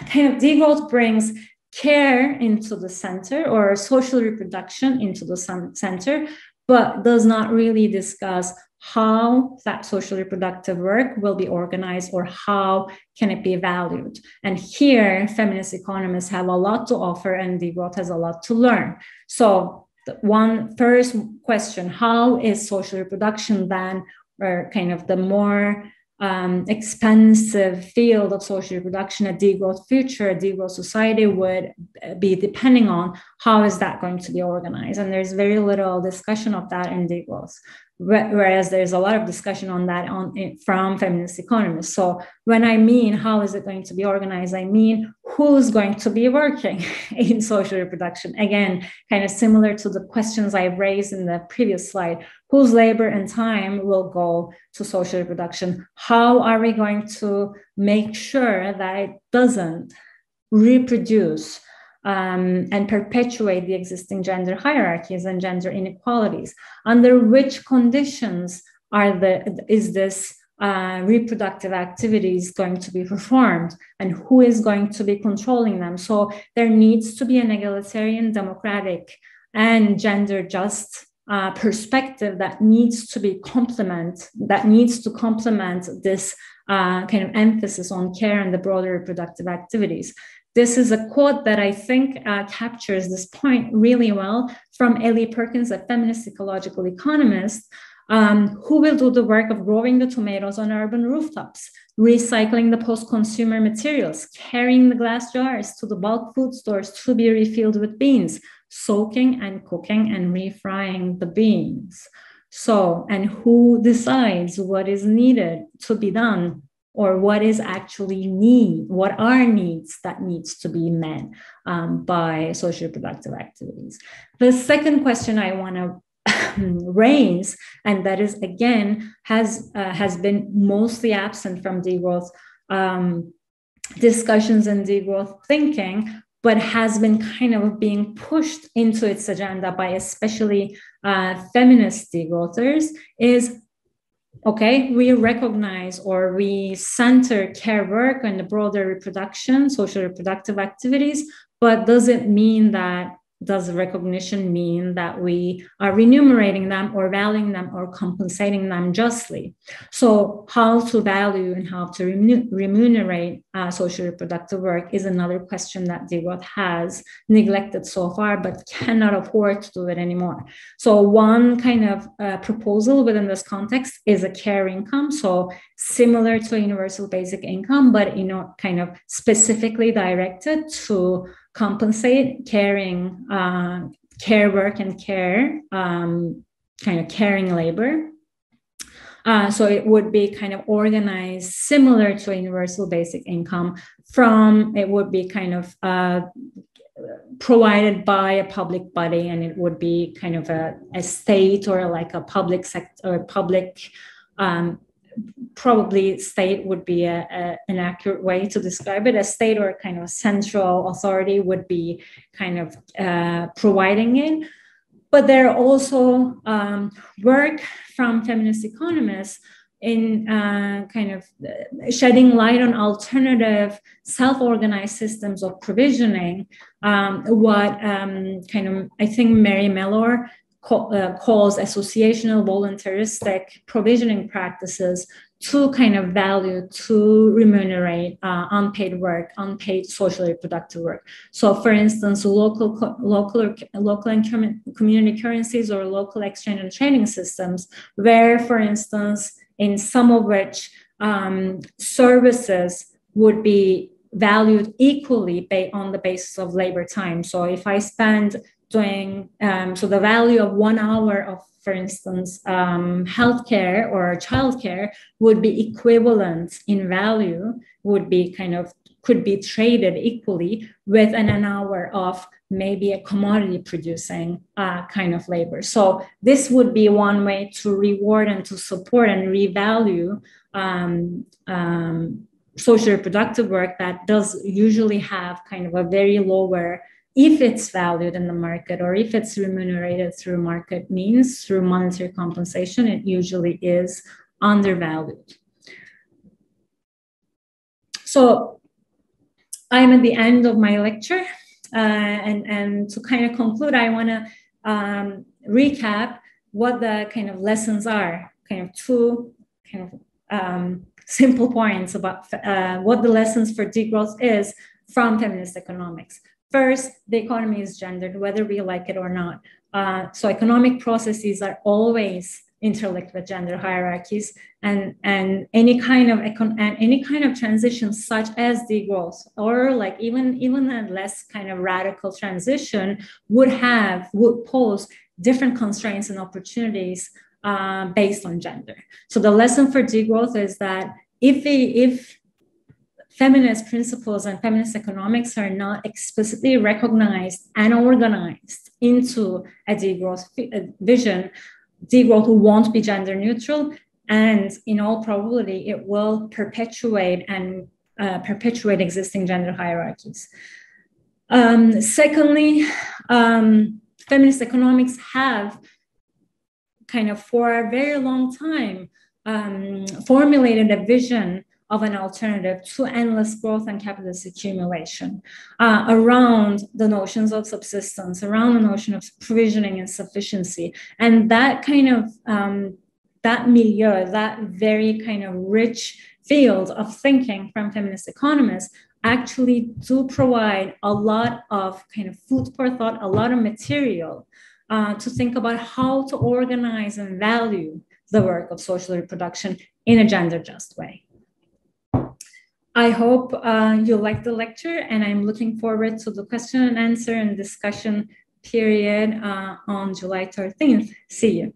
kind of degrowth brings care into the center, or social reproduction into the center, but does not really discuss how that social reproductive work will be organized or how can it be valued. And here, feminist economists have a lot to offer, and degrowth has a lot to learn. So one first question, how is social reproduction then, or kind of the more expensive field of social reproduction, a degrowth future, a degrowth society would be depending on how is that going to be organized. And there's very little discussion of that in degrowth, whereas there's a lot of discussion on that from feminist economists. So when I mean how is it going to be organized, I mean who's going to be working in social reproduction. Again, kind of similar to the questions I raised in the previous slide. Whose labor and time will go to social reproduction? How are we going to make sure that it doesn't reproduce and perpetuate the existing gender hierarchies and gender inequalities? Under which conditions is this reproductive activities going to be performed and who is going to be controlling them. So there needs to be an egalitarian, democratic, and gender just perspective that needs to complement this kind of emphasis on care and the broader reproductive activities. This is a quote that I think captures this point really well from Ellie Perkins, a feminist ecological economist, who will do the work of growing the tomatoes on urban rooftops, recycling the post-consumer materials, carrying the glass jars to the bulk food stores to be refilled with beans, soaking and cooking and refrying the beans. So, and who decides what is needed to be done, or what is actually what are needs that needs to be met by social reproductive activities. The second question I want to raise, and that is again has been mostly absent from degrowth discussions and degrowth thinking, but has been kind of being pushed into its agenda by especially feminist degrowthers, is okay, we recognize or we center care work on the broader reproduction, social reproductive activities, but does the recognition mean that we are remunerating them or valuing them or compensating them justly? So how to value and how to remunerate social reproductive work is another question that degrowth has neglected so far, but cannot afford to do it anymore. So one kind of proposal within this context is a care income. So similar to a universal basic income, but kind of specifically directed to compensate caring, care work and care, kind of caring labor. So it would be kind of organized similar to a universal basic income it would be kind of provided by a public body, and it would be kind of a state or like a public sector or public, probably state would be an accurate way to describe it. A state or kind of a central authority would be kind of providing it. But there are also work from feminist economists in kind of shedding light on alternative self-organized systems of provisioning, what kind of, I think Mary Mellor calls associational voluntaristic provisioning practices to kind of value, to remunerate unpaid work, unpaid social reproductive work. So for instance, local and community currencies or local exchange and trading systems, where, for instance, in some of which services would be valued equally on the basis of labor time. So if I spend doing, so the value of 1 hour of, for instance, healthcare or childcare would be equivalent in value, would be kind of, could be traded equally with an hour of maybe a commodity producing kind of labor. So this would be one way to reward and to support and revalue social reproductive work that does usually have kind of a very lower, if it's valued in the market or if it's remunerated through market means, through monetary compensation, it usually is undervalued. So I'm at the end of my lecture. And to kind of conclude, I want to recap what the kind of lessons are, kind of two kind of simple points about what the lessons for degrowth is from feminist economics. First, the economy is gendered, whether we like it or not. So economic processes are always interlinked with gender hierarchies, and any kind of transition such as degrowth, or like even a less kind of radical transition would pose different constraints and opportunities based on gender. So the lesson for degrowth is that if feminist principles and feminist economics are not explicitly recognized and organized into a degrowth vision, degrowth won't be gender neutral, and in all probability, it will perpetuate existing gender hierarchies. Secondly, feminist economics have kind of for a very long time formulated a vision of an alternative to endless growth and capitalist accumulation around the notions of subsistence, around the notion of provisioning and sufficiency. And that kind of, that milieu, that very kind of rich field of thinking from feminist economists actually do provide a lot of kind of food for thought, a lot of material to think about how to organize and value the work of social reproduction in a gender just way. I hope you liked the lecture, and I'm looking forward to the question and answer and discussion period on July 13th. See you.